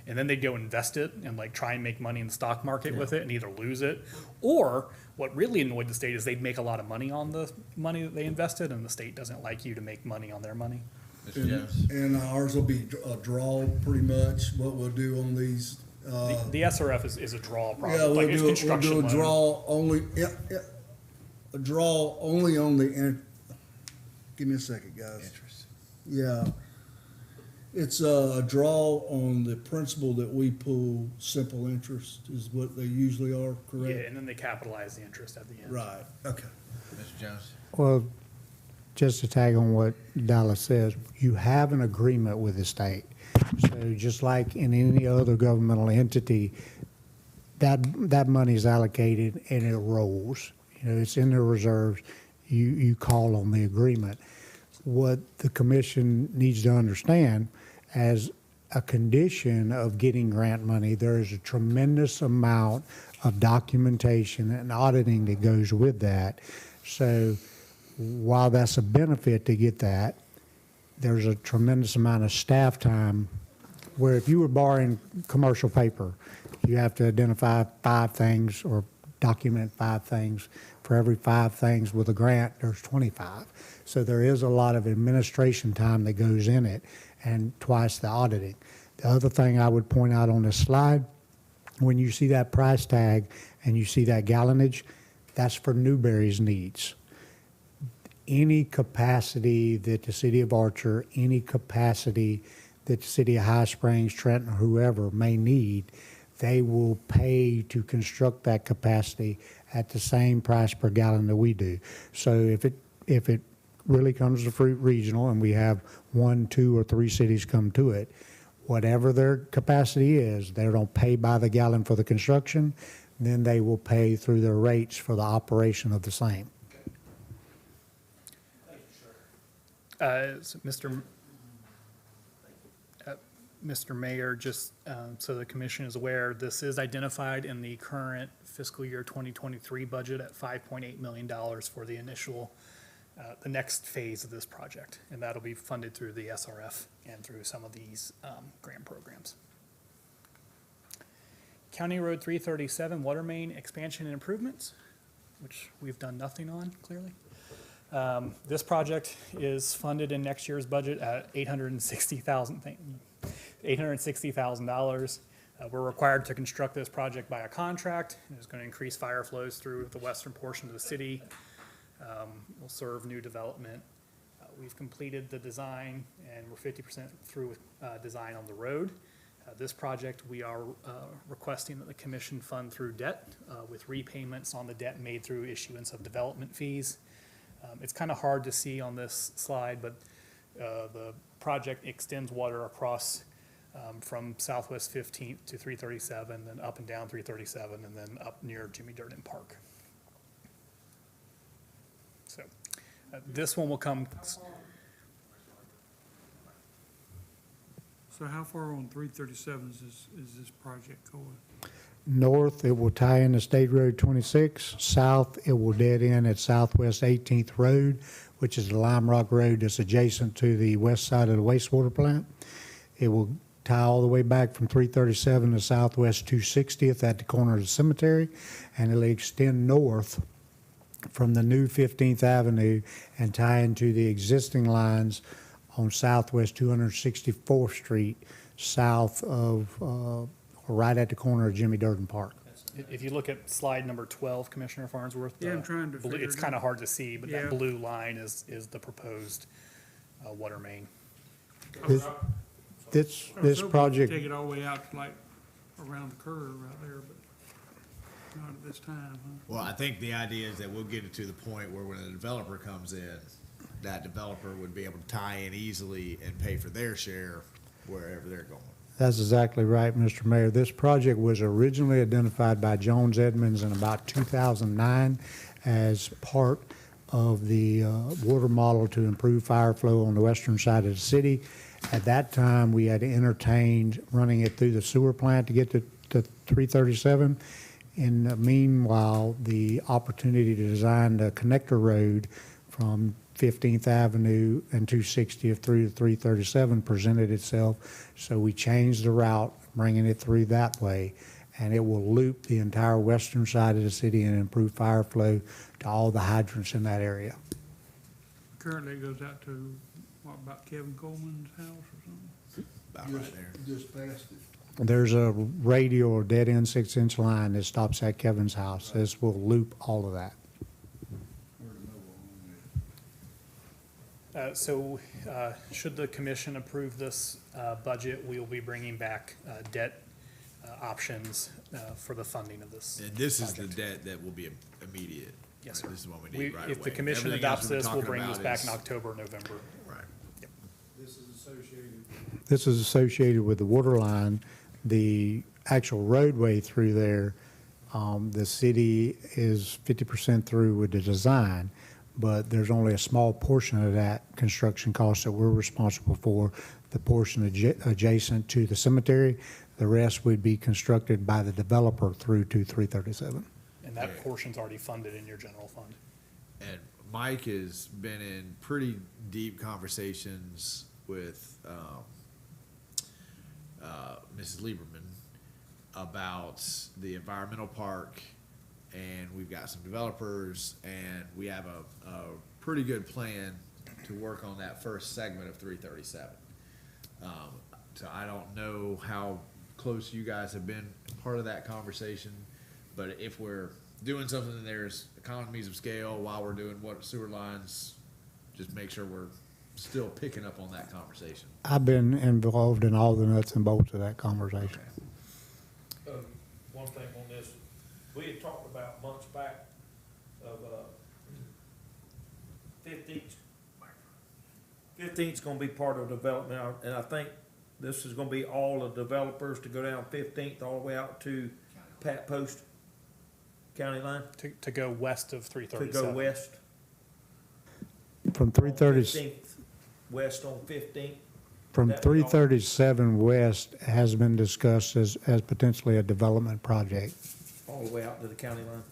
and then they'd go invest it and like try and make money in the stock market with it and either lose it. Or what really annoyed the state is they'd make a lot of money on the money that they invested, and the state doesn't like you to make money on their money. Mr. Jones? and ours will be a draw pretty much, what we'll do on these. The SRF is a draw Yeah, project, like it's we'll construction do a loan. draw only, a draw only on the, give me a second, guys. Interest. Yeah. It's a draw on the principal that we pull, simple interest is what they usually are, Yeah, correct? and then they capitalize the interest at the end. Right, okay. Mr. Jones? Well, just to tag on what Dallas says, you have an agreement with the state. So just like in any other governmental entity, that money is allocated and it rolls. It's in the reserves. You call on the agreement. What the commission needs to understand, as a condition of getting grant money, there is a tremendous amount of documentation and auditing that goes with that. So while that's a benefit to get that, there's a tremendous amount of staff time where if you were borrowing commercial paper, you have to identify 5 things or document 5 things. For every 5 things with a grant, there's 25. So there is a lot of administration time that goes in it, and twice the auditing. The other thing I would point out on this slide, when you see that price tag and you see that gallonage, that's for Newberry's needs. Any capacity that the city of Archer, any capacity that the city of High Springs, Trenton, or whoever may need, they will pay to construct that capacity at the same price per gallon that we do. So if it really comes to Fruit Regional and we have 1, 2, or 3 cities come to it, whatever their capacity is, they don't pay by the gallon for the construction, then they will pay through their rates for the operation of the same. So Mr. Mayor, just so the commission is aware, this is identified in the current fiscal year 2023 budget at $5.8 million for the initial, the next phase of this project. And that'll be funded through the SRF and through some of these grant programs. County Road 337 water main expansion and improvements, which we've done nothing on, clearly. This project is funded in next year's budget at $860,000. We're required to construct this project by a contract. It's going to increase fire flows through the western portion of the city. Will serve new development. We've completed the design and we're 50% through with design on the road. This project, we are requesting that the commission fund through debt with repayments on the debt made through issuance of development fees. It's kind of hard to see on this slide, but the project extends water across from Southwest 15th to 337, then up and down 337, and then up near Jimmy Durden Park. So this one will come. So how far on 337 is this project going? North, it will tie into State Road 26. South, it will dead end at Southwest 18th Road, which is the Lime Rock Road that's adjacent to the west side of the wastewater plant. It will tie all the way back from 337 to Southwest 260th at the corner of the cemetery, and it'll extend north from the new 15th Avenue and tie into the existing lines on Southwest 264th Street, south of, right at the corner of Jimmy Durden Park. If you look at slide number 12, Commissioner Farnsworth. Yeah, I'm trying to blue- figure It's it kind out. of hard to see, but Yeah. that blue line is the proposed water main. This, I this was hoping to project, take it all the way out to like around the curve right there, but not at this time, huh? Well, I think the idea is that we'll get it to the point where when a developer comes in, that developer would be able to tie in easily and pay for their share wherever they're going. that's exactly right, Mr. Mayor. This project was originally identified by Jones Edmonds in about 2009 as part of the water model to improve fire flow on the western side of the city. At that time, we had entertained running it through the sewer plant to get to 337. In the meanwhile, the opportunity to design the connector road from 15th Avenue and 260th through to 337 presented itself. So we changed the route, bringing it through that way, and it will loop the entire western side of the city and improve fire flow to all the hydrants in that area. Currently it goes out to, what, about Kevin Coleman's house or something? About right there. Just past it. There's a radial or dead-end 6-inch line that stops at Kevin's house. This will loop all of that. Should the commission approve this budget, we will be bringing back debt options for the funding of this. And this is the project. debt that will be immediate. Yes, right? sir. This is what we need right away. If the commission Everything else adopts we've been this, we'll talking bring this about back is- in October, November. Right. This is associated with the water line. The actual roadway through there, the city is 50% through with the design, but there's only a small portion of that construction cost that we're responsible for, the portion adjacent to the cemetery. The rest would be constructed by the developer through to 337. And that portion's already funded in your general fund. And Mike has been in pretty deep conversations with Mrs. Lieberman about the environmental park, and we've got some developers, and we have a pretty good plan to work on that first segment of 337. So I don't know how close you guys have been part of that conversation, but if we're doing something and there's economies of scale while we're doing what sewer lines, just make sure we're still picking up on that conversation. I've been involved in all the nuts and bolts of that conversation. One thing on this, we had talked about months back of, 15th's gonna be part of development, and I think this is gonna be all the developers to go down 15th all the way out to Pat Post County line, To go west of to 337. go west. From 330, 15th, west on 15th. from that be all? 337 west has been discussed as potentially a development project. All the way out to the county line.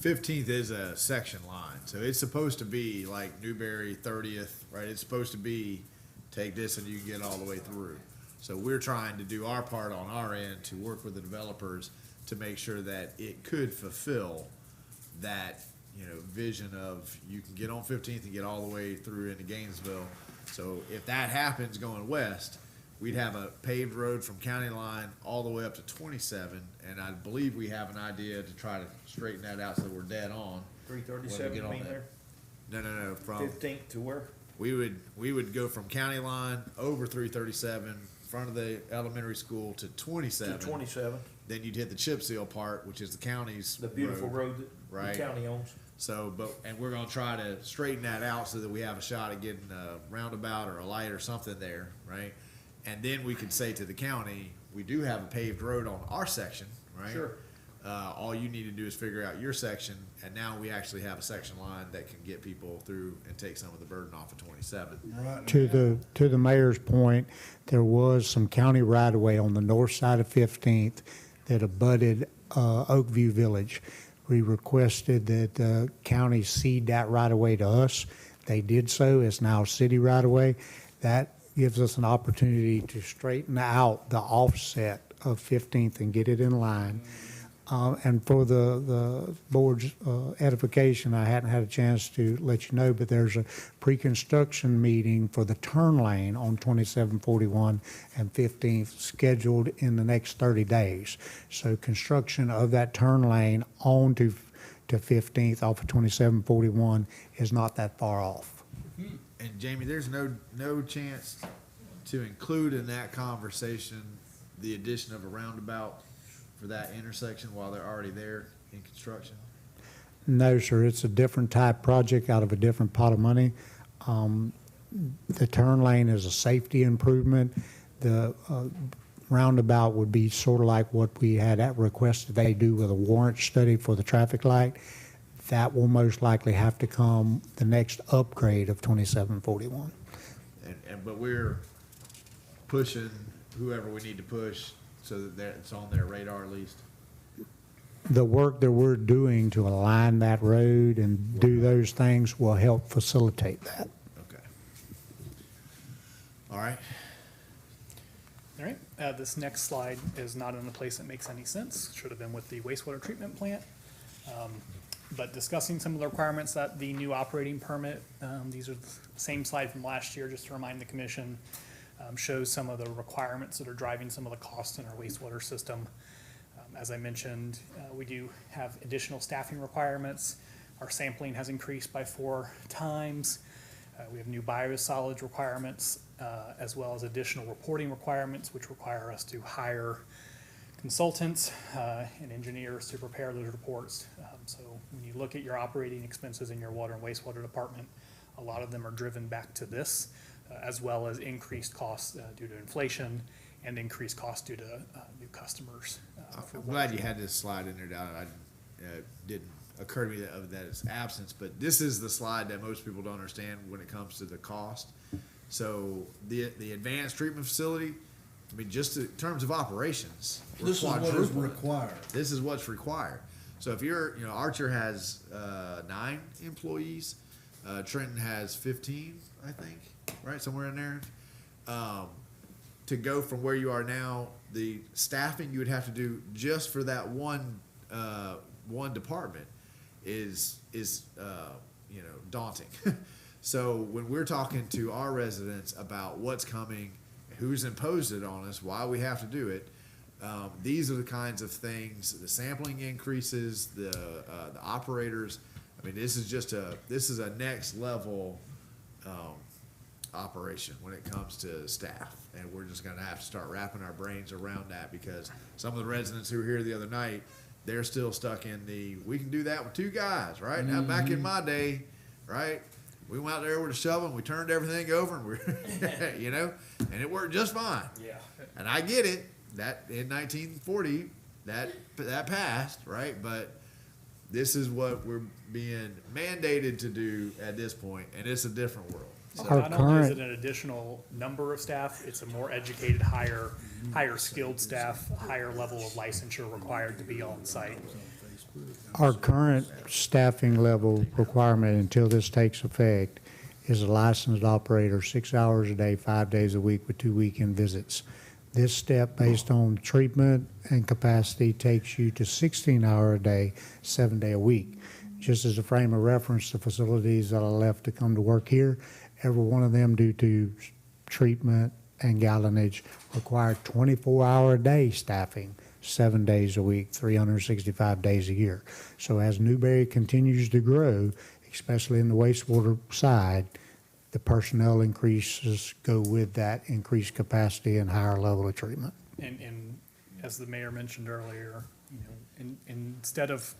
15th is a section line, so it's supposed to be like Newberry 30th, right? It's supposed to be, take this and you can get all the way through. So we're trying to do our part on our end to work with the developers to make sure that it could fulfill that, vision of you can get on 15th and get all the way through into Gainesville. So if that happens going west, we'd have a paved road from county line all the way up to 27, and I believe we have an idea to try to straighten that out so that we're dead on. 337, get you on mean that. there? No, from, 15th to where? we would go from county line over 337, in front of the elementary school to 27. To 27, Then you'd hit the chip seal part, which is the county's the beautiful road that Right. the county owns. So, and we're gonna try to straighten that out so that we have a shot at getting a roundabout or a light or something there, right? And then we could say to the county, we do have a paved road on our section, right? Sure. All you need to do is figure out your section, and now we actually have a section line that can get people through and take some of the burden off of 27. Right To the mayor's point, there was some county right-of-way on the north side of 15th that abutted Oakview Village. We requested that the county cede that right-of-way to us. They did so. It's now city right-of-way. That gives us an opportunity to straighten out the offset of 15th and get it in line. And for the board's edification, I hadn't had a chance to let you know, but there's a pre-construction meeting for the turn lane on 2741 and 15th scheduled in the next 30 days. So construction of that turn lane on to 15th off of 2741 is not that far off. And Jamie, there's no chance to include in that conversation the addition of a roundabout for that intersection while they're already there in construction? No, sir, it's a different type project out of a different pot of money. The turn lane is a safety improvement. The roundabout would be sort of like what we had requested they do with a warrant study for the traffic light. That will most likely have to come the next upgrade of 2741. But we're pushing whoever we need to push so that it's on their radar at least. The work that we're doing to align that road and do those things will help facilitate that. Okay. All right. All right, this next slide is not in a place that makes any sense. Should have been with the wastewater treatment plant. But discussing some of the requirements that the new operating permit, these are the same slide from last year, just to remind the commission, shows some of the requirements that are driving some of the costs in our wastewater system. As I mentioned, we do have additional staffing requirements. Our sampling has increased by 4 times. We have new biosolids requirements, as well as additional reporting requirements, which require us to hire consultants and engineers to prepare those reports. So when you look at your operating expenses in your water and wastewater department, a lot of them are driven back to this, as well as increased costs due to inflation and increased costs due to new customers. I'm glad you had this slide in there, Donna. Didn't occur to me that it's absence, but this is the slide that most people don't understand when it comes to the cost. So the advanced treatment facility, I mean, just in terms of operations, we're This is what is quadrupling. required. This is what's required. So if Archer has 9 employees, Trenton has 15, I think, right, somewhere in there. To go from where you are now, the staffing you would have to do just for that one department is daunting. So when we're talking to our residents about what's coming, who's imposed it on us, why we have to do it, these are the kinds of things, the sampling increases, the operators. I mean, this is a next level operation when it comes to staff, and we're just going to have to start wrapping our brains around that, because some of the residents who were here the other night, they're still stuck in we can do that with 2 guys, right? Now, back in my day, right, we went out there with a shovel and we turned everything over and we're, you know, and it worked just fine. Yeah. And I get it, that in 1940, that passed, right? But this is what we're being mandated to do at this point, and it's a different world. So, Our Not only is it current- an additional number of staff, it's a more educated, higher skilled staff, higher level of licensure required to be on site. Our current staffing level requirement until this takes effect is a licensed operator, 6 hours a day, 5 days a week with 2 weekend visits. This step, based on treatment and capacity, takes you to 16-hour a day, 7-day a week. Just as a frame of reference, the facilities that are left to come to work here, every one of them, due to treatment and gallonage, require 24-hour a day staffing, 7 days a week, 365 days a year. So as Newberry continues to grow, especially in the wastewater side, the personnel increases go with that increased capacity and higher level of treatment. And as the mayor mentioned earlier, you know, instead of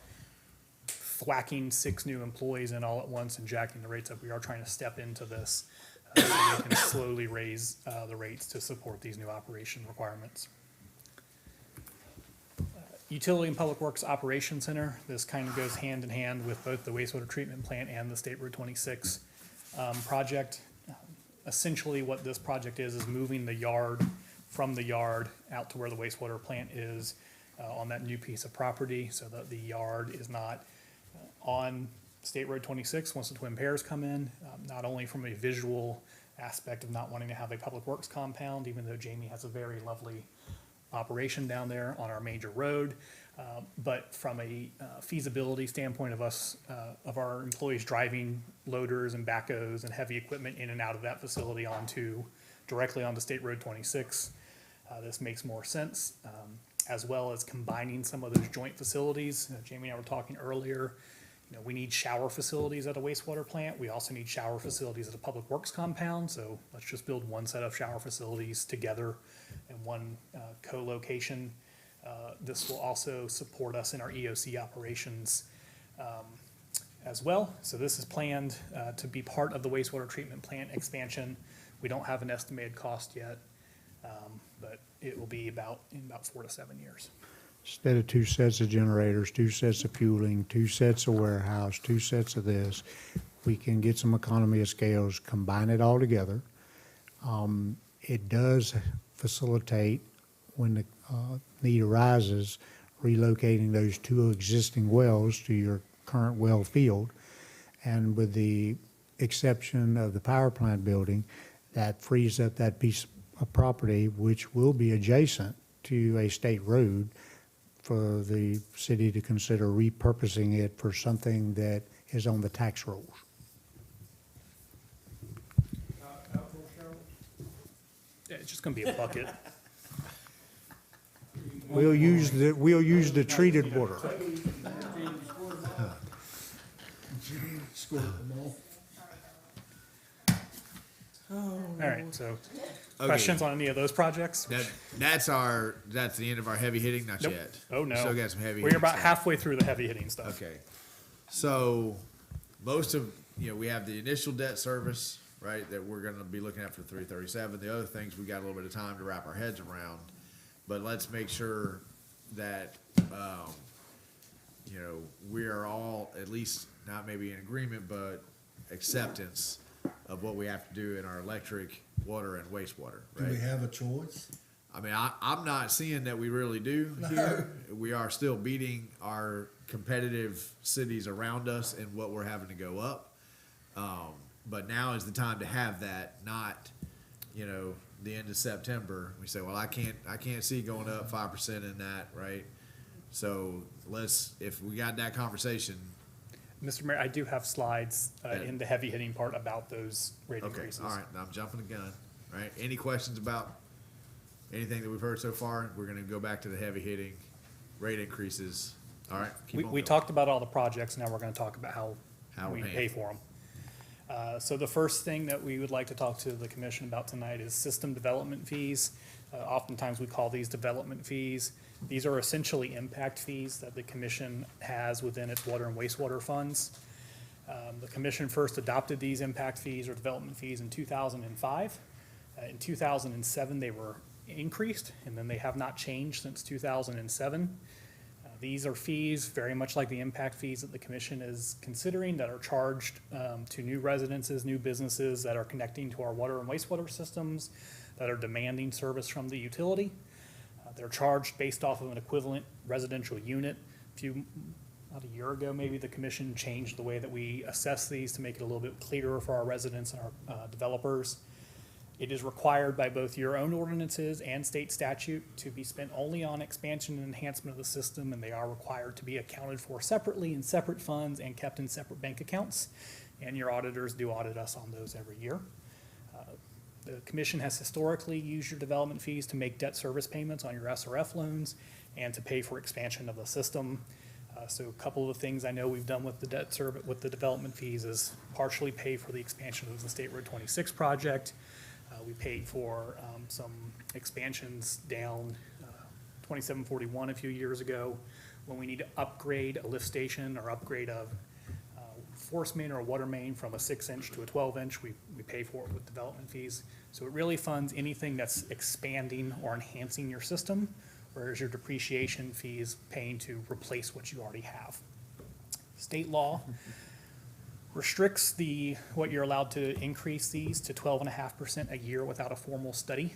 thwacking 6 new employees in all at once and jacking the rates up, we are trying to step into this so we can slowly raise the rates to support these new operation requirements. Utility and Public Works Operations Center, this kind of goes hand in hand with both the wastewater treatment plant and the State Road 26 project. Essentially what this project is moving the yard from the yard out to where the wastewater plant is on that new piece of property, so that the yard is not on State Road 26 once the Twin Pairs come in, not only from a visual aspect of not wanting to have a public works compound, even though Jamie has a very lovely operation down there on our major road, but from a feasibility standpoint of us, of our employees driving loaders and backhoes and heavy equipment in and out of that facility directly onto State Road 26, this makes more sense, as well as combining some of those joint facilities. Jamie and I were talking earlier, you know, we need shower facilities at a wastewater plant. We also need shower facilities at a public works compound. So let's just build one set of shower facilities together in one co-location. This will also support us in our EOC operations as well. So this is planned to be part of the wastewater treatment plant expansion. We don't have an estimated cost yet, but it will be in about 4 to 7 years. Instead of 2 sets of generators, 2 sets of fueling, 2 sets of warehouse, 2 sets of this, we can get some economy of scales, combine it all together. It does facilitate, when the need arises, relocating those 2 existing wells to your current well field. And with the exception of the power plant building, that frees up that piece of property, which will be adjacent to a state road, for the city to consider repurposing it for something that is on the tax rolls. Yeah, it's just gonna be a bucket. We'll use the treated water. All right, so okay. questions on any of those projects? That's the end of our heavy hitting? Not Nope. yet. Oh, no. Still got some heavy We're hitting about stuff. halfway through the heavy hitting stuff. Okay. So most of, we have the initial debt service, right, that we're gonna be looking at for 337. The other things, we got a little bit of time to wrap our heads around. But let's make sure that, we are all at least not maybe in agreement, but acceptance of what we have to do in our electric, water, and wastewater, Do we right? have a choice? I mean, I'm not seeing that we really do here. We are still beating our competitive cities around us in what we're having to go up. But now is the time to have that, not, the end of September. We say, well, I can't see going up 5% in that, right? So if we got that conversation, Mr. Mayor, I do have slides Yeah. in the heavy hitting part about those rate okay, increases. all right, now I'm jumping the gun, right? Any questions about anything that we've heard so far? We're gonna go back to the heavy hitting rate increases. All right, keep on We going. talked about all the projects, now we're gonna talk about how How we we're pay paying. for them. So the first thing that we would like to talk to the commission about tonight is system development fees. Oftentimes we call these development fees. These are essentially impact fees that the commission has within its water and wastewater funds. The commission first adopted these impact fees or development fees in 2005. In 2007, they were increased, and then they have not changed since 2007. These are fees very much like the impact fees that the commission is considering that are charged to new residences, new businesses that are connecting to our water and wastewater systems, that are demanding service from the utility. They're charged based off of an equivalent residential unit. About a year ago, maybe, the commission changed the way that we assess these to make it a little bit clearer for our residents and our developers. It is required by both your own ordinances and state statute to be spent only on expansion and enhancement of the system, and they are required to be accounted for separately in separate funds and kept in separate bank accounts. And your auditors do audit us on those every year. The commission has historically used your development fees to make debt service payments on your SRF loans and to pay for expansion of the system. So a couple of the things I know we've done with the debt service, with the development fees, is partially pay for the expansion of the State Road 26 project. We paid for some expansions down 2741 a few years ago. When we need to upgrade a lift station or upgrade a force main or a water main from a 6-inch to a 12-inch, we pay for it with development fees. So it really funds anything that's expanding or enhancing your system, whereas your depreciation fee is paying to replace what you already have. State law restricts what you're allowed to increase these to 12.5% a year without a formal study.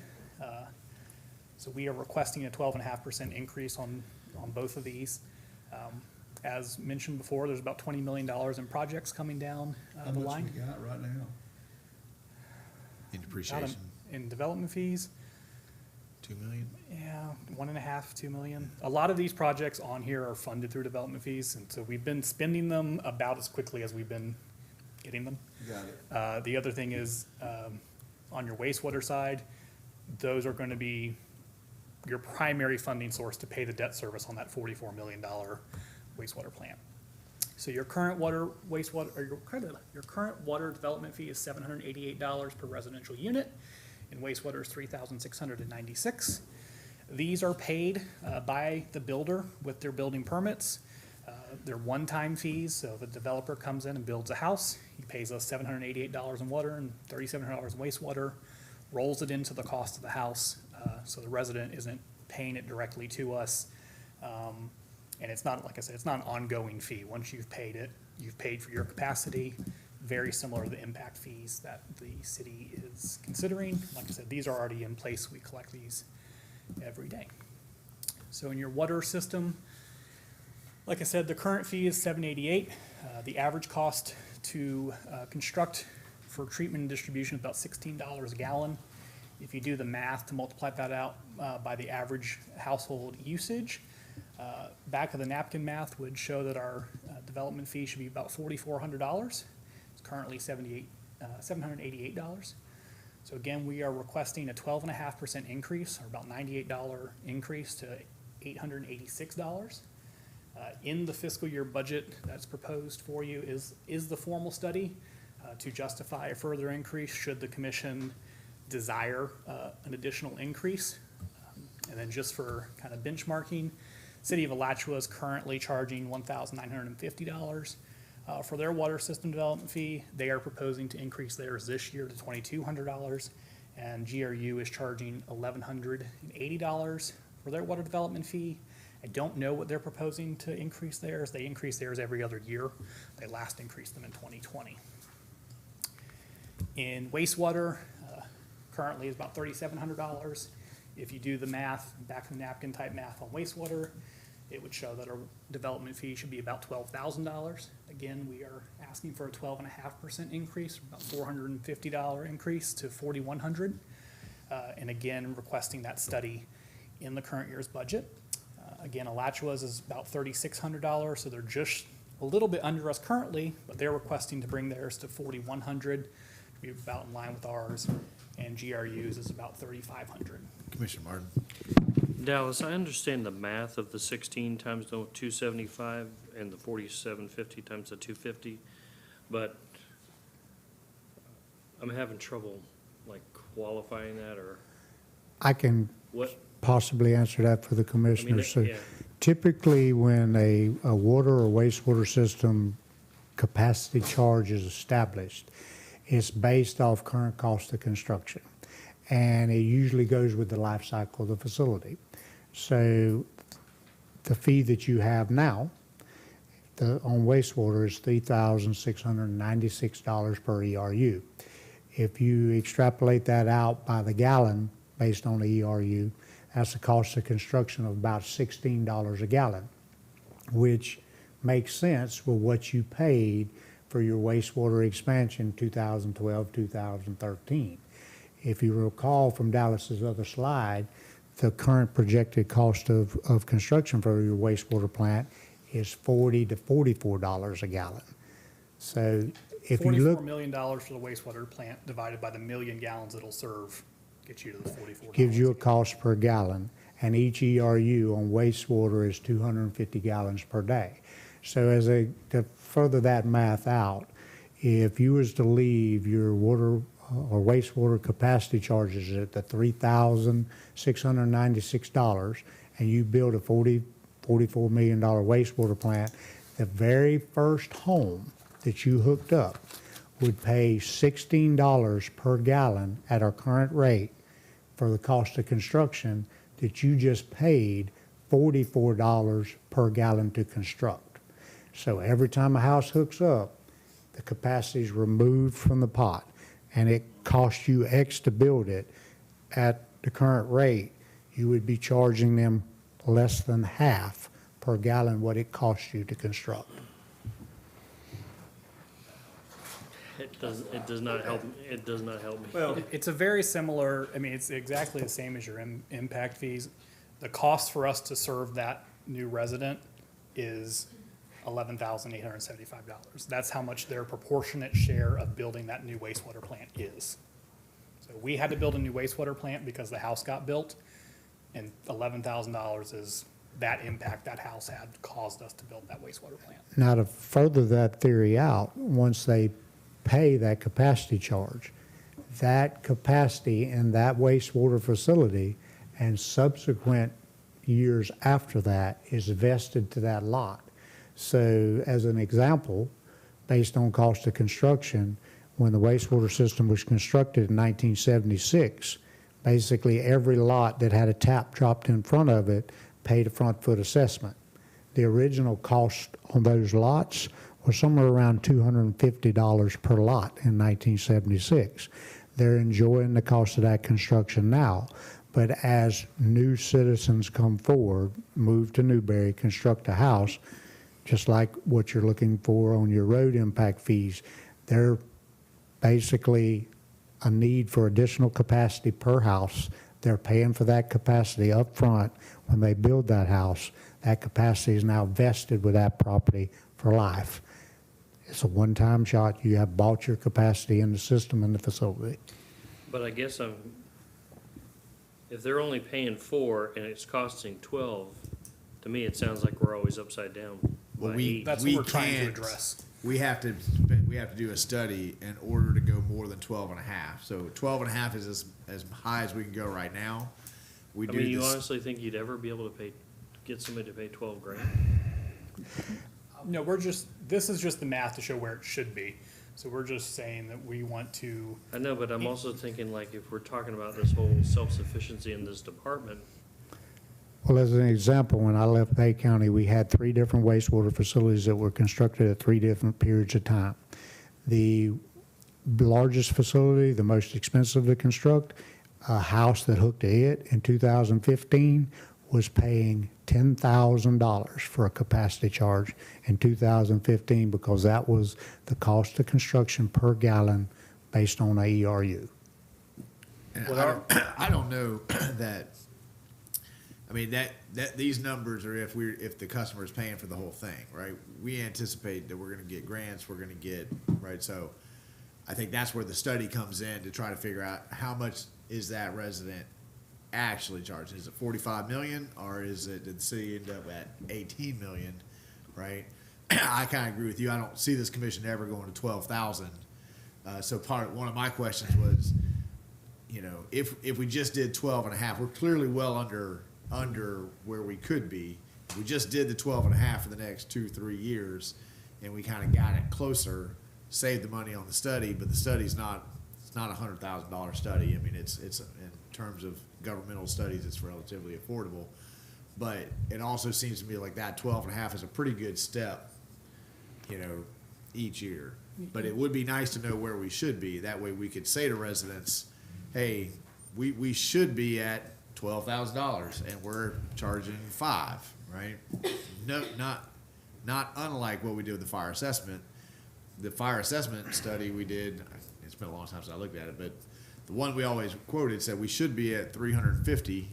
So we are requesting a 12.5% increase on both of these. As mentioned before, there's about $20 million in projects coming down How the much line. we got right now? In depreciation, In development fees, 2 million. yeah, 1.5, 2 million. A lot of these projects on here are funded through development fees, and so we've been spending them about as quickly as we've been getting them. Got it. The other thing is, on your wastewater side, those are gonna be your primary funding source to pay the debt service on that $44 million wastewater plant. So your current wastewater, or your current water development fee is $788 per residential unit, and wastewater is $3,696. These are paid by the builder with their building permits. They're one-time fees, so if a developer comes in and builds a house, he pays us $788 in water and $3,700 in wastewater, rolls it into the cost of the house, so the resident isn't paying it directly to us. And it's not, like I said, it's not an ongoing fee. Once you've paid it, you've paid for your capacity, very similar to the impact fees that the city is considering. Like I said, these are already in place. We collect these every day. So in your water system, like I said, the current fee is $788. The average cost to construct for treatment and distribution is about $16 a gallon. If you do the math to multiply that out by the average household usage, back of the napkin math would show that our development fee should be about $4,400. It's currently $788. So again, we are requesting a 12.5% increase, or about $98 increase to $886. In the fiscal year budget that's proposed for you is the formal study to justify a further increase should the commission desire an additional increase. And then just for kind of benchmarking, City of Alachua is currently charging $1,950 for their water system development fee. They are proposing to increase theirs this year to $2,200, and GRU is charging $1,180 for their water development fee. I don't know what they're proposing to increase theirs. They increase theirs every other year. They last increased them in 2020. In wastewater, currently is about $3,700. If you do the math, back of the napkin type math on wastewater, it would show that our development fee should be about $12,000. Again, we are asking for a 12.5% increase, about $450 increase to $4,100. And again, requesting that study in the current year's budget. Again, Alachua's is about $3,600, so they're just a little bit under us currently, but they're requesting to bring theirs to $4,100, to be about in line with ours, and GRU's is about $3,500. Commissioner Martin. Dallas, I understand the math of the 16 times the 275 and the 4750 times the 250, but I'm having trouble like qualifying that, or I can what? possibly answer that for the commissioners. So yeah. typically, when a water or wastewater system capacity charge is established, it's based off current cost of construction. And it usually goes with the life cycle of the facility. So the fee that you have now on wastewater is $3,696 per ERU. If you extrapolate that out by the gallon based on the ERU, that's the cost of construction of about $16 a gallon, which makes sense with what you paid for your wastewater expansion 2012, 2013. If you recall from Dallas's other slide, the current projected cost of construction for your wastewater plant is $40 to $44 a gallon. So if you look, $44 million for the wastewater plant divided by the million gallons it'll serve gets you to the $44. gives you a cost per gallon, and each ERU on wastewater is 250 gallons per day. So to further that math out, if you was to leave your water or wastewater capacity charges at the $3,696 and you build a $44 million wastewater plant, the very first home that you hooked up would pay $16 per gallon at our current rate for the cost of construction that you just paid $44 per gallon to construct. So every time a house hooks up, the capacity is removed from the pot, and it costs you X to build it. At the current rate, you would be charging them less than half per gallon what it costs you to construct. It does not help, it does not help me. Well, It's a very similar, I mean, it's exactly the same as your impact fees. The cost for us to serve that new resident is $11,875. That's how much their proportionate share of building that new wastewater plant is. So we had to build a new wastewater plant because the house got built, and $11,000 is that impact that house had caused us to build that wastewater plant. Now, to further that theory out, once they pay that capacity charge, that capacity in that wastewater facility and subsequent years after that is vested to that lot. So as an example, based on cost of construction, when the wastewater system was constructed in 1976, basically every lot that had a tap dropped in front of it paid a front foot assessment. The original cost on those lots was somewhere around $250 per lot in 1976. They're enjoying the cost of that construction now. But as new citizens come forward, move to Newberry, construct a house, just like what you're looking for on your road impact fees, they're basically a need for additional capacity per house. They're paying for that capacity up front when they build that house. That capacity is now vested with that property for life. It's a one-time shot. You have bought your capacity in the system and the facility. But I guess if they're only paying 4 and it's costing 12, to me, it sounds like we're always upside down. Well, by we- 8. That's We what we're trying to can't. address. We have to do a study in order to go more than 12 and a half. So 12 and a half is as high as we can go right now. We I do mean, you this. honestly think you'd ever be able to get somebody to pay 12 grand? No, this is just the math to show where it should be. So we're just saying that we want to, I know, but I'm also thinking like if we're talking about this whole self-sufficiency in this department, Well, as an example, when I left Bay County, we had 3 different wastewater facilities that were constructed at 3 different periods of time. The largest facility, the most expensive to construct, a house that hooked to it in 2015 was paying $10,000 for a capacity charge in 2015 because that was the cost of construction per gallon based on AERU. And I don't know that. I mean that these numbers are if the customer is paying for the whole thing, right? We anticipate that we're going to get grants, we're going to get right. So I think that's where the study comes in to try to figure out how much is that resident actually charged. Is it 45 million or did the city end up at 18 million? Right? I kind of agree with you. I don't see this commission ever going to 12,000. So one of my questions was, if we just did 12 and a half, we're clearly well under where we could be. If we just did the 12 and a half for the next 2-3 years, and we kind of got it closer, saved the money on the study, but the study's not, it's not $100,000 study. I mean, it's in terms of governmental studies, it's relatively affordable. But it also seems to me like that 12.5 is a pretty good step, each year. But it would be nice to know where we should be. That way we could say to residents, hey, we should be at $12,000 and we're charging $5,000, right? No, not unlike what we did with the fire assessment. The fire assessment study we did, it's been a long time since I looked at it, but the one we always quoted said we should be at 350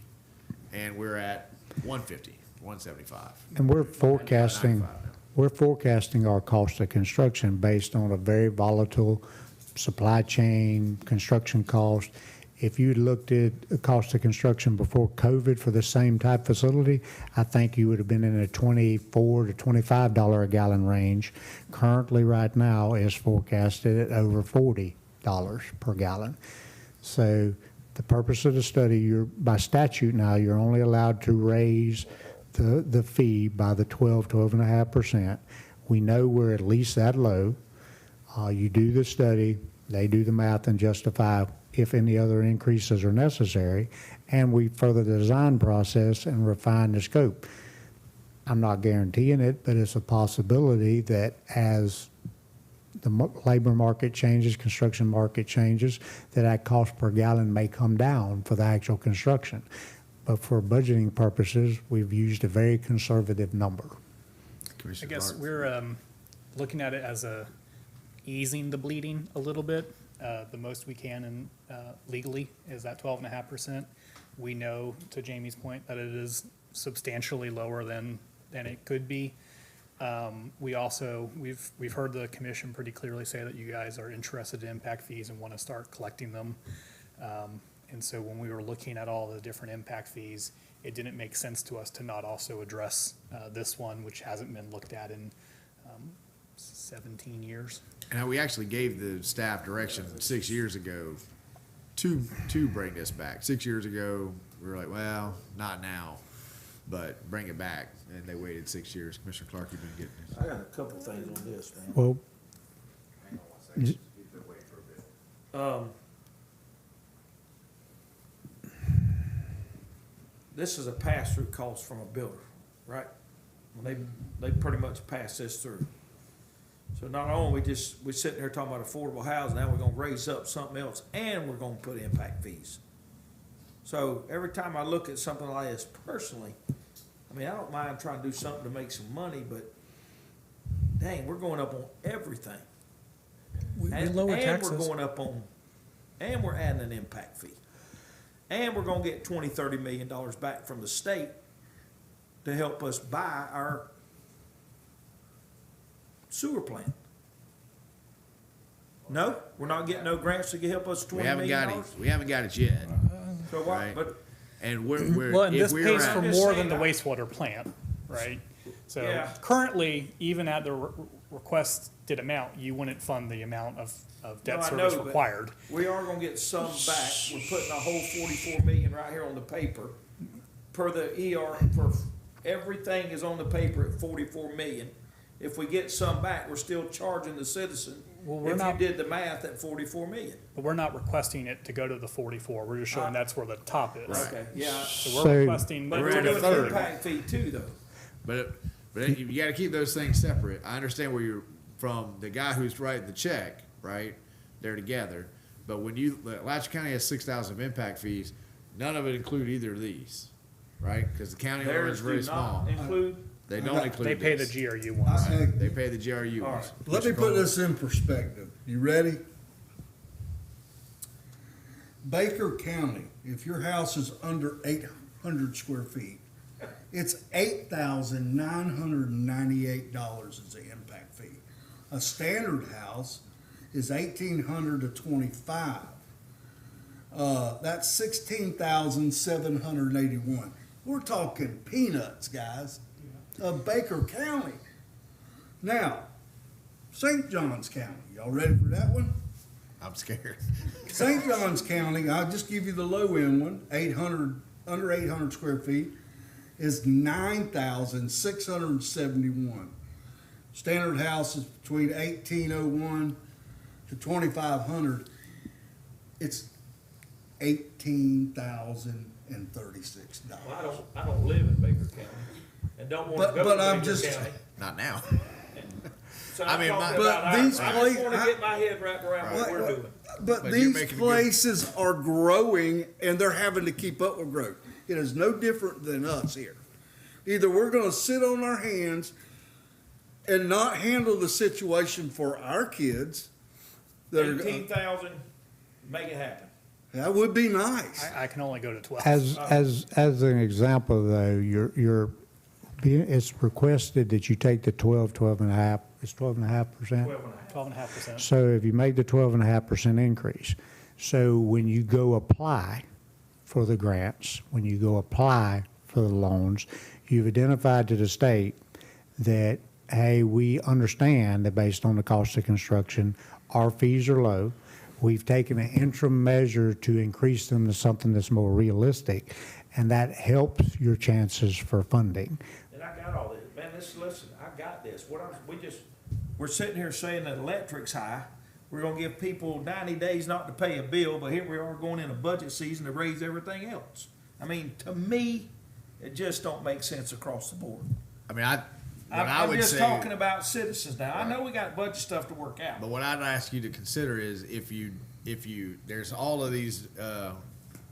and we're at 150, 175. And we're forecasting, 95 now. we're forecasting our cost of construction based on a very volatile supply chain, construction cost. If you looked at the cost of construction before COVID for the same type facility, I think you would have been in a $24 to $25 a gallon range. Currently, right now, is forecasted at over $40 per gallon. So the purpose of the study, by statute now, you're only allowed to raise the fee by the 12.5%. We know we're at least that low. You do the study, they do the math and justify if any other increases are necessary, and we further the design process and refine the scope. I'm not guaranteeing it, but it's a possibility that as the labor market changes, construction market changes, that cost per gallon may come down for the actual construction. But for budgeting purposes, we've used a very conservative number. I Commissioner guess Clark. we're looking at it as easing the bleeding a little bit. The most we can legally is that 12.5%. We know, to Jamie's point, that it is substantially lower than it could be. We've heard the commission pretty clearly say that you guys are interested in impact fees and want to start collecting them. And so when we were looking at all the different impact fees, it didn't make sense to us to not also address this one, which hasn't been looked at in 17 years. And we actually gave the staff direction 6 years ago to bring this back. 6 years ago, we were like, well, not now, but bring it back. And they waited 6 years. Commissioner Clark, you've been getting this. I got a couple things on this, man. Well, This is a pass-through cost from a builder, right? When they pretty much pass this through. So not only we're sitting here talking about affordable housing, now we're gonna raise up something else, and we're gonna put impact fees. So every time I look at something like this personally, I mean, I don't mind trying to do something to make some money, but dang, we're going up on everything. We And lower we're taxes. going up on, and we're adding an impact fee. And we're gonna get $20-30 million back from the state to help us buy our sewer plant. No, we're not getting no grants to help us We $20 haven't million. got it. We haven't got it yet. So what, Right. but, And we're Well, and if this we're pays at, for I'm just more saying than the that- wastewater plant, right? So Yeah. currently, even at the requested amount, you wouldn't fund the amount of debt No, I service know, but- required. we are gonna get some back. We're putting a whole 44 million right here on the paper. Per the ER, for everything is on the paper at 44 million. If we get some back, we're still charging the citizen. Well, we're If you not- did the math at 44 million. But we're not requesting it to go to the 44. We're just showing that's where the top is. Okay, yeah. So So- we're requesting. But We're we're at a doing third. an impact fee too, though. but you got to keep those things separate. I understand where you're from. The guy who's writing the check, right? They're together. But when Alachua County has 6,000 of impact fees, none of it include either of these, right? Because the county limit is Theirs very do small. not include, They don't include. They pay the this. GRU ones. They pay the GRU All ones. right. Let me put this in perspective. You ready? Baker County, if your house is under 800 square feet, it's $8,998 is the impact fee. A standard house is $1,800 to $2,500. That's $16,781. We're talking peanuts, guys, of Baker County. Now, St. Johns County, y'all ready for that one? I'm scared. St. Johns County, I'll just give you the low end one, under 800 square feet, is 9,671. Standard house is between 1801 to 2500. It's $18,036. Well, I don't live in Baker County and don't wanna But- go but to I'm Baker just- County. Not now. So I I'm mean, talking but about our- these I places- just wanna get my head wrapped around what we're doing. But But you're these making a good- places are growing and they're having to keep up with growth. It is no different than us here. Either we're gonna sit on our hands and not handle the situation for our kids that are, 18,000, make it happen. that would be nice. I can only go to 12. As an example though, it's requested that you take the 12.5, it's 12.5%? 12.5. 12.5%. So if you make the 12.5% increase, so when you go apply for the grants, when you go apply for the loans, you've identified to the state that, hey, we understand that based on the cost of construction, our fees are low. We've taken an interim measure to increase them to something that's more realistic, and that helps your chances for funding. And I got all this, man, listen, I got this, we're sitting here saying that electric's high, we're gonna give people 90 days not to pay a bill, but here we are going in a budget season to raise everything else. I mean, to me, it just don't make sense across the board. I mean, what I I'm would just say, talking about citizens now, I know we got budget stuff to work out. but what I'd ask you to consider is if you, there's all of these,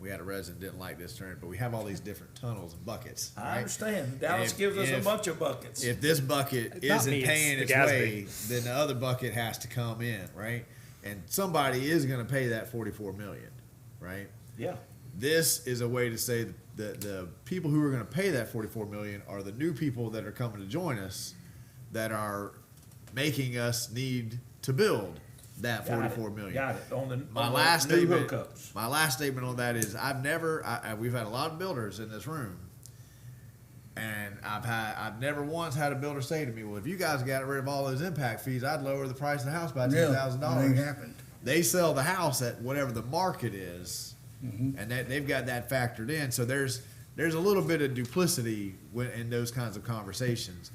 we had a resident didn't like this term, but we have all these different tunnels and buckets, I right? understand, Dallas if- gives us a if- bunch of buckets. If this bucket Not isn't me, it's paying the its Gatsby. way, then the other bucket has to come in, right? And somebody is gonna pay that 44 million, right? Yeah, This is a way to say that the people who are gonna pay that 44 million are the new people that are coming to join us that are making us need to build that got 44 it, million. got it, on the, My on the last new statement, hookups. my last statement on that is we've had a lot of builders in this room, and I've never once had a builder say to me, "Well, if you guys got rid of all those impact fees, I'd lower the price of the house by Yeah, $10,000." it ain't happened. They sell the house at whatever the market is, and they've got that factored in. So there's a little bit of duplicity in those kinds of conversations.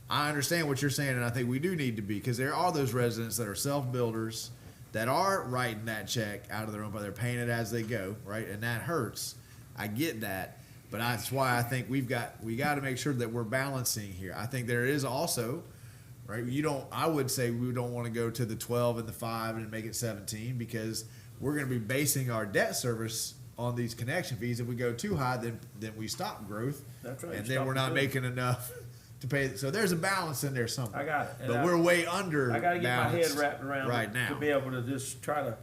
I understand what you're saying, and I think we do need to be, because there are those residents that are self-builders that are writing that check out of their own, but they're paying it as they go, right? And that hurts. I get that, but that's why I think we got to make sure that we're balancing here. I think there is also, right? I would say we don't want to go to the 12 and the 5 and make it 17, because we're going to be basing our debt service on these connection fees. If we go too high, then we stop growth. That's right, And stop then we're the not growth. making enough to pay. So there's a balance in there somewhere. I got it. And But we're way under I gotta get my head balanced wrapped around right it now. to be able to just try to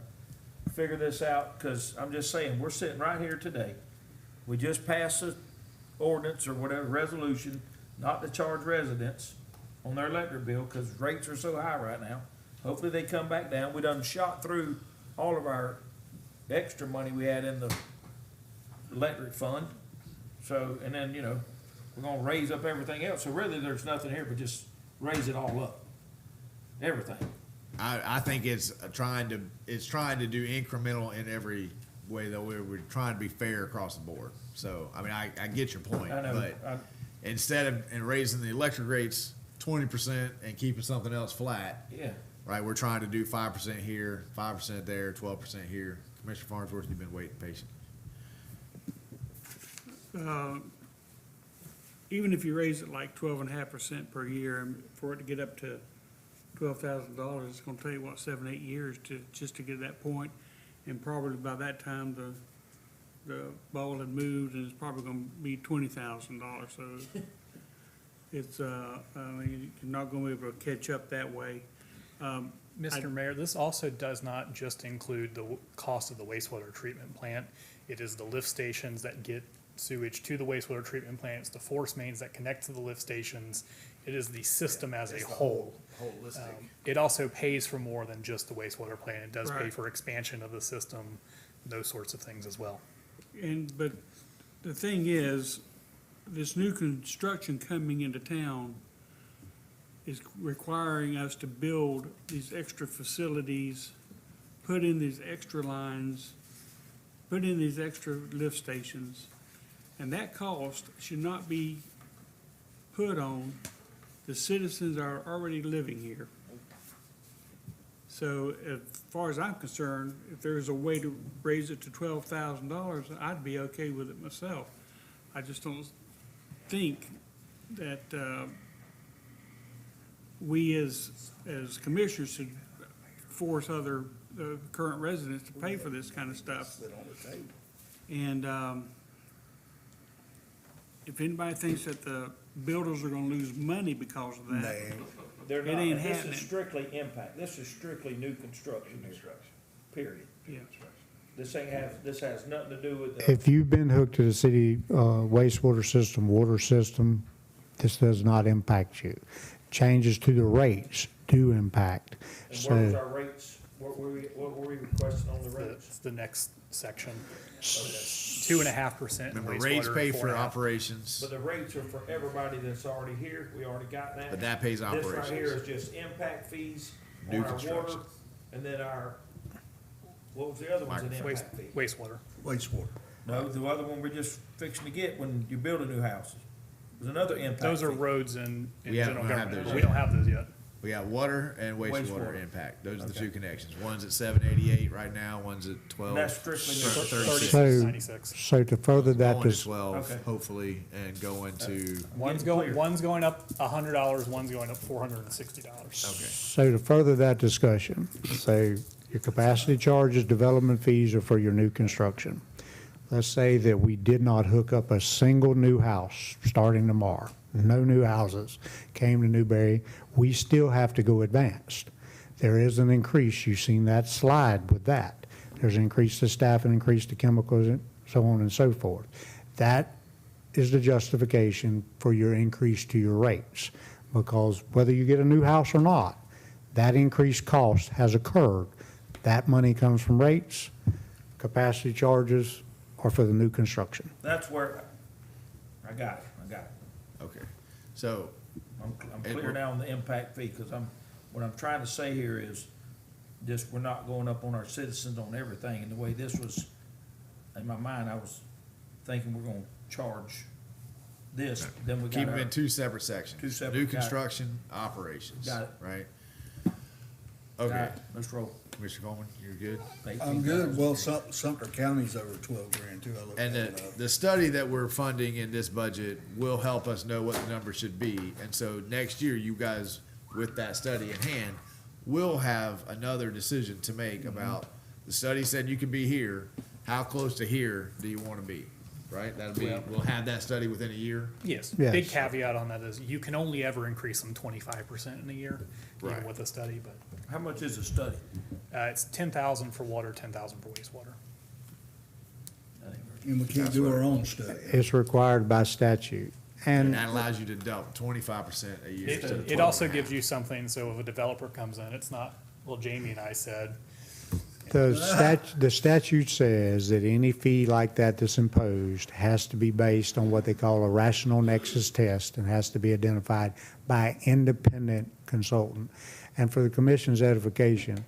figure this out, cause I'm just saying, we're sitting right here today. We just passed an ordinance or whatever, resolution, not to charge residents on their electric bill, cause rates are so high right now. Hopefully they come back down. We done shot through all of our extra money we had in the electric fund. So, and then, we're gonna raise up everything else. So really, there's nothing here but just raise it all up. Everything. I think it's trying to do incremental in every way, though we're trying to be fair across the board. So I mean, I get your point, I know. but instead of raising the electric rates 20% and keeping something else flat, Yeah. right? We're trying to do 5% here, 5% there, 12% here. Commissioner Farnsworth, you've been waiting patient. Even if you raise it like 12.5% per year, and for it to get up to $12,000, it's gonna take, 7, 8 years just to get to that point. And probably by that time, the ball had moved, and it's probably gonna be $20,000, so it's, I mean, you're not gonna be able to catch up that way. Mr. Mayor, this also does not just include the cost of the wastewater treatment plant. It is the lift stations that get sewage to the wastewater treatment plant. It's the force mains that connect to the lift stations. It is the system as a whole. Holistic. It also pays for more than just the wastewater plant. It does pay Right. for expansion of the system, those sorts of things as well. But the thing is, this new construction coming into town is requiring us to build these extra facilities, put in these extra lines, put in these extra lift stations. And that cost should not be put on the the citizens are already living here. So as far as I'm concerned, if there's a way to raise it to $12,000, I'd be okay with it myself. I just don't think that, we as commissioners should force other, current residents to pay for this kind of stuff. And, if anybody thinks that the builders are gonna lose money because of that, They're It not, ain't and this happening. is strictly impact, this is strictly new construction here, period. yeah. This has nothing to do with the, If you've been hooked to the city wastewater system, water system, this does not impact you. Changes to the rates do impact. and where was So our rates, what were we requesting on the rates? It's the next section. 2.5% Remember, wastewater. rates pay for 4.5. operations, But the rates are for everybody that's already here, we already got that. but that pays This right here operations. is just impact fees New on our water, construction. and then our, what was the other ones in Waste, impact fee? wastewater. Wastewater. No, the other one we're just fixing to get when you build a new house. There's another impact fee. Those are roads in We haven't- general we don't have government, those but we yet. don't have those yet. We got water and wastewater Wastewater. impact. Those are the Okay. two connections. One's at 788 right now, one's at 12. That's strictly new. 36. 36.96. so to further that, Going to dis- 12, Okay. hopefully, and going to, One's Getting going, clear. one's going up $100, one's going up $460. okay. so to further that discussion, so your capacity charges, development fees are for your new construction. Let's say that we did not hook up a single new house starting tomorrow, no new houses came to Newberry, we still have to go advanced. There is an increase, you've seen that slide with that. There's an increase to staff and increase to chemicals and so on and so forth. That is the justification for your increase to your rates. Because whether you get a new house or not, that increased cost has occurred. That money comes from rates, capacity charges, or for the new construction. That's where, I got it. Okay. So, I'm And clear we're- now on the impact fee, because what I'm trying to say here is, just, we're not going up on our citizens on everything, and the way this was, in my mind, I was thinking we're gonna charge this, then we got keep them our. in two separate sections. Two separate, New got it. construction, operations. Got it. Right? All Okay. right, let's roll. Commissioner Coleman, you're good? I'm good. Well, Sumter County's over 12 grand too. I looked And that up. the study that we're funding in this budget will help us know what the number should be. And so next year, you guys, with that study in hand, will have another decision to make about, the study said you can be here, how close to here do you want to be? Right? That'll be, Well- we'll have that study within a year. Yes, Yes. big caveat on that is you can only ever increase them 25% in a year, even Right. with a study, but How much is the study? it's 10,000 for water, 10,000 for wastewater. And we can't do our own study. It's required by statute. And And that allows you to dump 25% a year instead of It 12 also and a gives half. you something, so if a developer comes in, it's not, well, Jamie and I said, the statute says that any fee like that that's imposed has to be based on what they call a rational nexus test and has to be identified by an independent consultant. And for the commission's edification,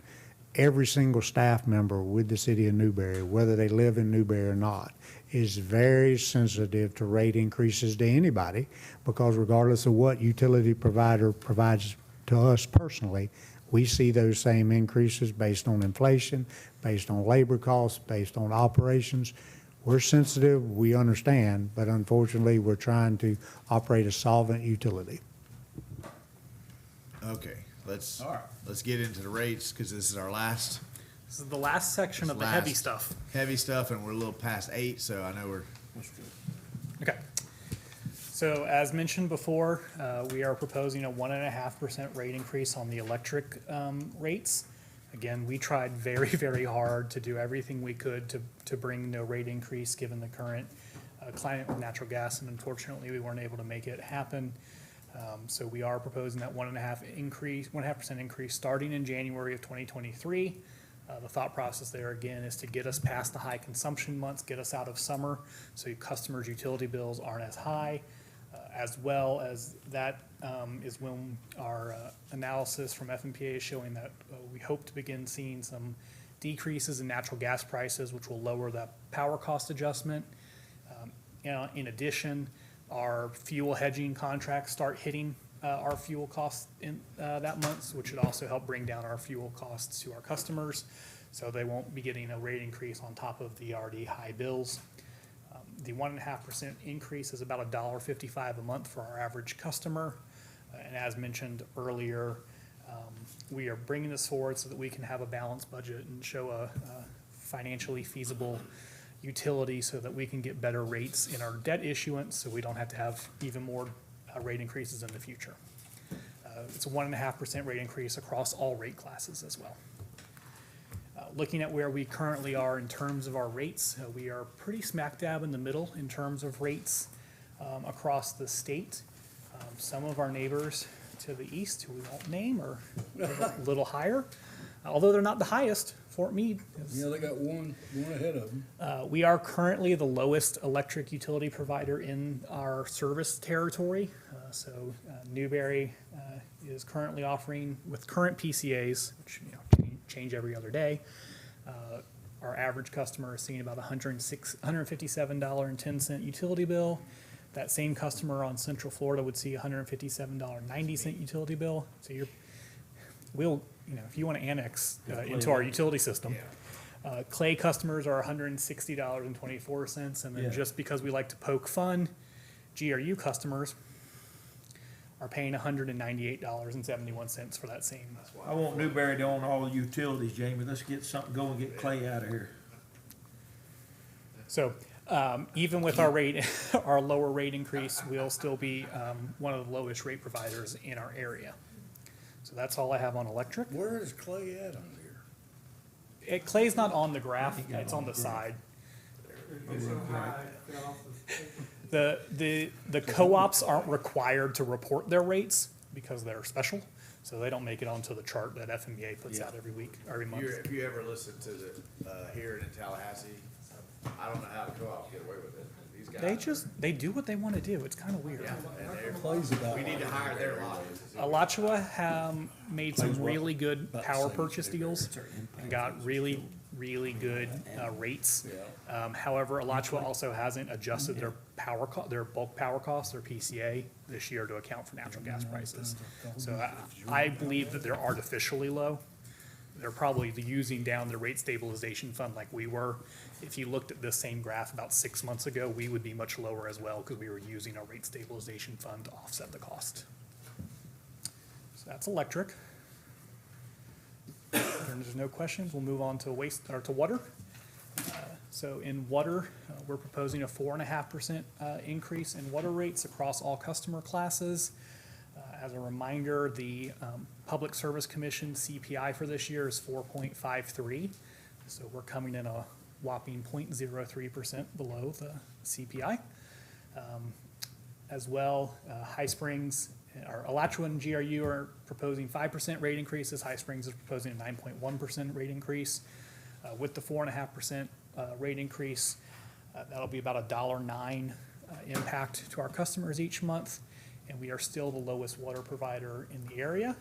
every single staff member with the city of Newberry, whether they live in Newberry or not, is very sensitive to rate increases to anybody, because regardless of what utility provider provides to us personally, we see those same increases based on inflation, based on labor costs, based on operations. We're sensitive, we understand, but unfortunately, we're trying to operate a solvent utility. Okay, let's All right. get into the rates, because this is our last this is the last section of the heavy Last. stuff. heavy stuff, and we're a little past 8, so I know we're, Okay. So as mentioned before, we are proposing a 1.5% rate increase on the electric rates. Again, we tried very, very hard to do everything we could to bring no rate increase, given the current climate with natural gas, and unfortunately, we weren't able to make it happen. So we are proposing that 1.5% increase starting in January of 2023. The thought process there, again, is to get us past the high consumption months, get us out of summer, so your customers' utility bills aren't as high, as well as that is when our analysis from FMPA is showing that we hope to begin seeing some decreases in natural gas prices, which will lower the power cost adjustment. In addition, our fuel hedging contracts start hitting our fuel costs in that month, which should also help bring down our fuel costs to our customers. So they won't be getting a rate increase on top of the already high bills. The 1.5% increase is about $1.55 a month for our average customer. And as mentioned earlier, we are bringing this forward so that we can have a balanced budget and show a financially feasible utility so that we can get better rates in our debt issuance, so we don't have to have even more rate increases in the future. It's a 1.5% rate increase across all rate classes as well. Looking at where we currently are in terms of our rates, we are pretty smack dab in the middle in terms of rates across the state. Some of our neighbors to the east, who we won't name, are a little higher, although they're not the highest. Fort Meade is. Yeah, they got one ahead of them. We are currently the lowest electric utility provider in our service territory. Newberry is currently offering, with current PCAs, which change every other day, our average customer is seeing about $157.10 utility bill. That same customer on Central Florida would see $157.90 utility bill. So if you want to annex into our utility system. Clay customers are $160.24, and then Yeah. just because we like to poke fun, GRU customers are paying $198.71 for that same. I want Newberry to own all the utilities, Jamie. Let's get something going, get Clay out of here. So even with our rate, our lower rate increase, we'll still be one of the lowest rate providers in our area. So that's all I have on electric. Where is Clay at on here? Clay's not on the graph, it's on the side. It's so high, it fell off The co-ops aren't required to report their rates because they're special, so they don't make it onto the chart that FMEA puts out every week, every month. If you ever listen to the, hearing in Tallahassee, I don't know how the co-ops get away with it. These guys. They do what they wanna do, it's kinda weird. Yeah, and they're, Clay's about. we need to hire their lobbyists. Alachua have made some really good power purchase deals and got really, really good rates. However, Alachua also hasn't adjusted their their bulk power costs, their PCA, this year to account for natural gas prices. So I believe that they're artificially low. They're probably using down their rate stabilization fund like we were. If you looked at this same graph about 6 months ago, we would be much lower as well because we were using our rate stabilization fund to offset the cost. So that's electric. If there's no questions, we'll move on to water. So in water, we're proposing a 4.5% increase in water rates across all customer classes. As a reminder, the Public Service Commission CPI for this year is 4.53. So we're coming in a whopping 0.03% below the CPI. As well, High Springs, our Alachua and GRU are proposing 5% rate increases. High Springs is proposing a 9.1% rate increase. With the 4.5% rate increase, that'll be about $1.09 impact to our customers each month. And we are still the lowest water provider in the area.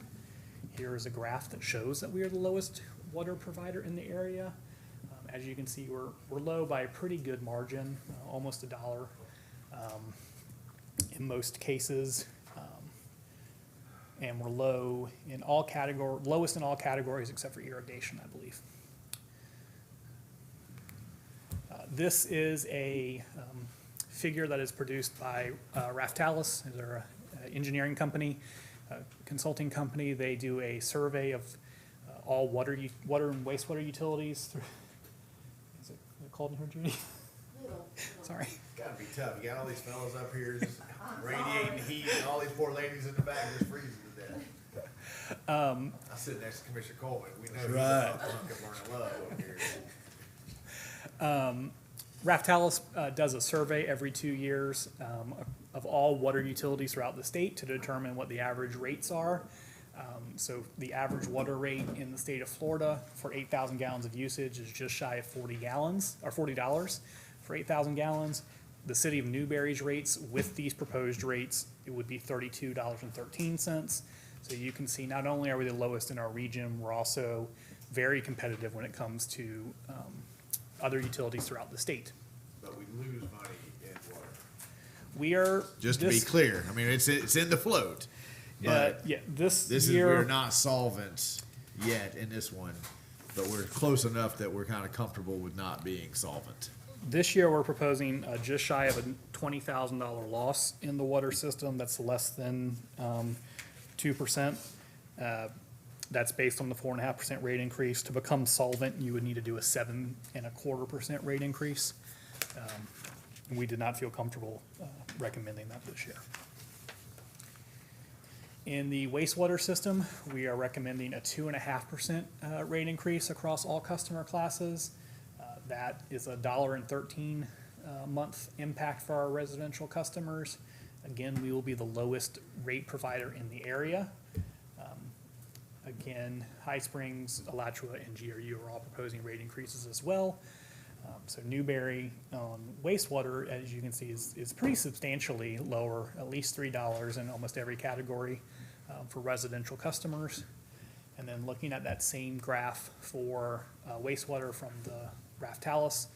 Here is a graph that shows that we are the lowest water provider in the area. As you can see, we're low by a pretty good margin, almost $1 in most cases. And we're low in all lowest in all categories except for irrigation, I believe. This is a figure that is produced by Raftalis, they're an engineering company, consulting company. They do a survey of all water and wastewater utilities. Is it called in here, Judy? Sorry. Gotta be tough. You got all these fellas up here just radiating heat, and all these poor ladies in the back just freezing to death. I sit next to Commissioner Coleman. We know he's a punk of learning love over here. Raftalis does a survey every 2 years of all water utilities throughout the state to determine what the average rates are. So the average water rate in the state of Florida for 8,000 gallons of usage is just shy of $40 for 8,000 gallons. The city of Newberry's rates with these proposed rates, it would be $32.13. So you can see not only are we the lowest in our region, we're also very competitive when it comes to other utilities throughout the state. But we lose money in water. We are Just to be clear, I mean, it's in the float. But Yeah, this this is, year. we're not solvent yet in this one, but we're close enough that we're kind of comfortable with not being solvent. This year, we're proposing just shy of a $20,000 loss in the water system. That's less than 2%. That's based on the 4.5% rate increase. To become solvent, you would need to do a 7.25% rate increase. And we did not feel comfortable recommending that this year. In the wastewater system, we are recommending a 2.5% rate increase across all customer classes. That is a $1.13 month impact for our residential customers. Again, we will be the lowest rate provider in the area. Again, High Springs, Alachua, and GRU are all proposing rate increases as well. So Newberry on wastewater, as you can see, is pretty substantially lower, at least $3 in almost every category for residential customers. And then looking at that same graph for wastewater from the Raftalis,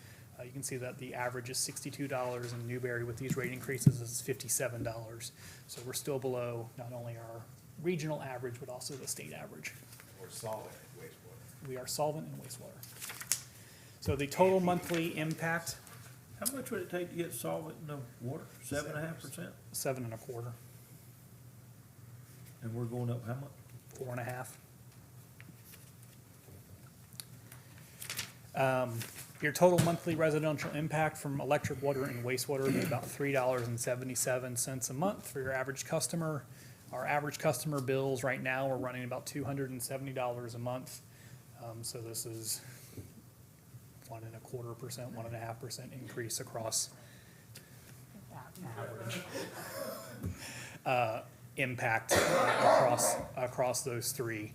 you can see that the average is $62, and Newberry with these rate increases is $57. So we're still below not only our regional average, but also the state average. We're solvent in wastewater. We are solvent in wastewater. So the total monthly impact, How much would it take to get solvent in the water? 7.5%? 7.25, And we're going up how much? 4.5. Your total monthly residential impact from electric, water, and wastewater is about $3.77 a month for your average customer. Our average customer bills right now are running about $270 a month. So this is 1.25%, 1.5% increase across average impact across those three.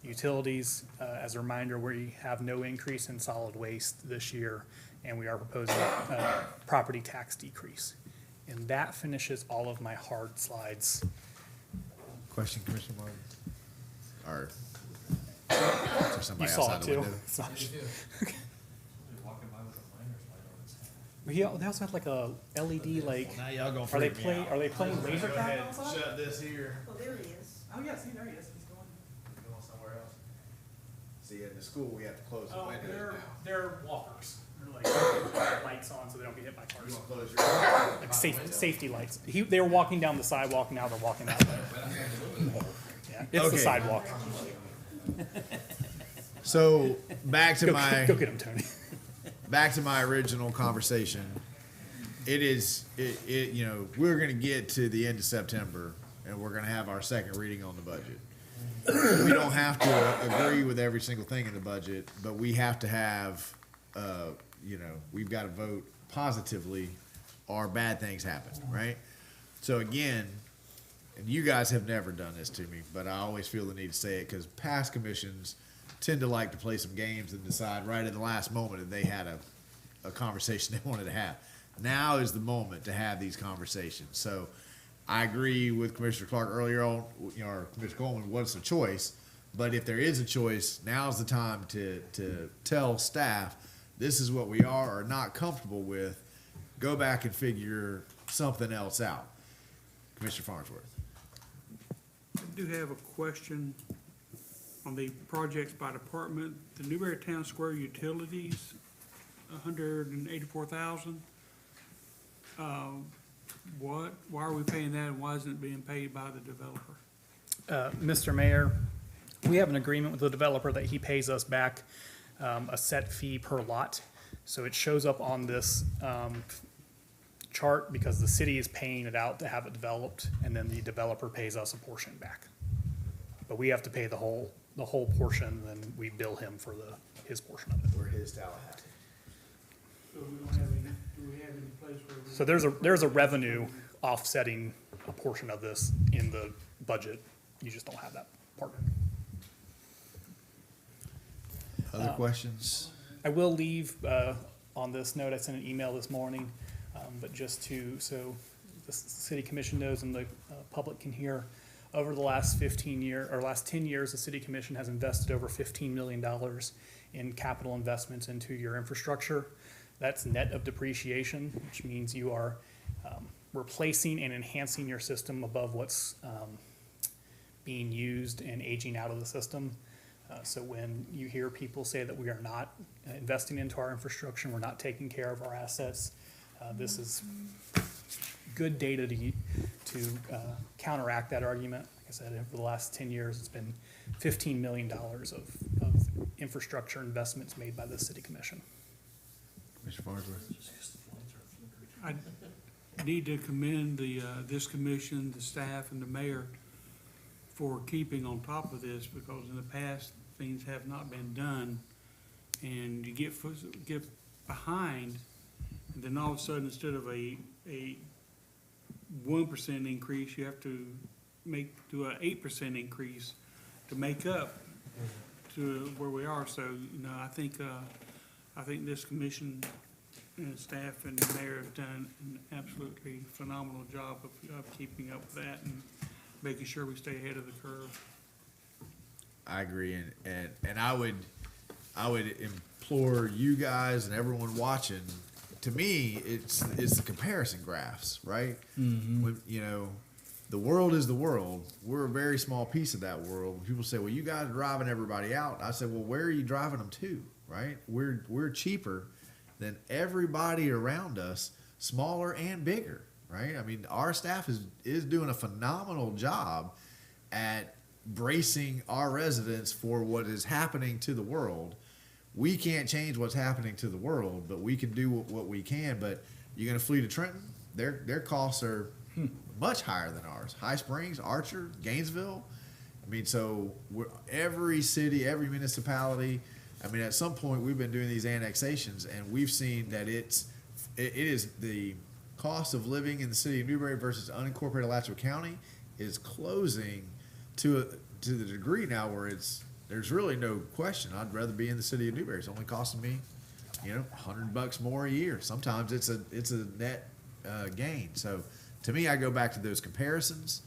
Utilities, as a reminder, we have no increase in solid waste this year, and we are proposing a property tax decrease. And that finishes all of my hard slides. Question, Commissioner Martin? Or is there somebody You saw outside it the too. window? He also had like a LED, like, Now y'all gonna are they freak me out. playing laser tag outside? Shut this here. Oh, there he is. Oh, yeah, see, there he is. He's going. Going somewhere else. See, in the school, we have to close the Oh, windows now. they're walkers. They're like lights on so they don't get hit by You cars. wanna close your? Like safety lights. They were walking down the sidewalk, now they're walking that way. Yeah, it's the Okay. sidewalk. So, back to Go my, get him, Tony. back to my original conversation. You know, we're gonna get to the end of September and we're gonna have our second reading on the budget. We don't have to agree with every single thing in the budget, but we have to have, you know, we've gotta vote positively or bad things happen, right? So again, and you guys have never done this to me, but I always feel the need to say it because past commissions tend to like to play some games and decide right at the last moment if they had a conversation they wanted to have. Now is the moment to have these conversations. So I agree with Commissioner Clark earlier on, you know, or Commissioner Coleman, what's the choice? But if there is a choice, now's the time to tell staff, this is what we are or not comfortable with. Go back and figure something else out. Commissioner Farnsworth. I do have a question on the projects by department. The Newberry Town Square utilities, $184,000. Why are we paying that and why isn't it being paid by the developer? Mr. Mayor, we have an agreement with the developer that he pays us back a set fee per lot. So it shows up on this chart because the city is paying it out to have it developed, and then the developer pays us a portion back. But we have to pay the whole portion, and then we bill him for his portion of it. We're his Tallahassee. So we don't have any, do we have any place where we? So there's a revenue offsetting a portion of this in the budget. You just don't have that part. Other questions? I will leave on this note, I sent an email this morning, but just so the city commission knows and the public can hear, over the last 10 years, the city commission has invested over $15 million in capital investments into your infrastructure. That's net of depreciation, which means you are replacing and enhancing your system above what's being used and aging out of the system. So when you hear people say that we are not investing into our infrastructure, we're not taking care of our assets, this is good data to counteract that argument. Like I said, over the last 10 years, it's been $15 million of infrastructure investments made by the city commission. Mr. Farnsworth? I need to commend this commission, the staff, and the mayor for keeping on top of this, because in the past, things have not been done, and you get behind, and then all of a sudden, instead of a 1% increase, you have to do an 8% increase to make up to where we are. So, I think this commission and staff and the mayor have done an absolutely phenomenal job of keeping up with that and making sure we stay ahead of the curve. I agree, and I would implore you guys and everyone watching. To me, it's the comparison graphs, right? When, the world is the world. We're a very small piece of that world. When people say, "Well, you guys are driving everybody out," I said, "Well, where are you driving them to?" Right? We're cheaper than everybody around us, smaller and bigger. Right? I mean, our staff is doing a phenomenal job at bracing our residents for what is happening to the world. We can't change what's happening to the world, but we can do what we can. But you're going to flee to Trenton, their costs are much higher than ours. High Springs, Archer, Gainesville. I mean, so every city, every municipality. I mean, at some point we've been doing these annexations, and we've seen that it is the cost of living in the city of Newberry versus unincorporated Alachua County is closing to the degree now where there's really no question. I'd rather be in the city of Newberry. It's only costing me, $100 more a year. Sometimes it's a net gain. So to me, I go back to those comparisons.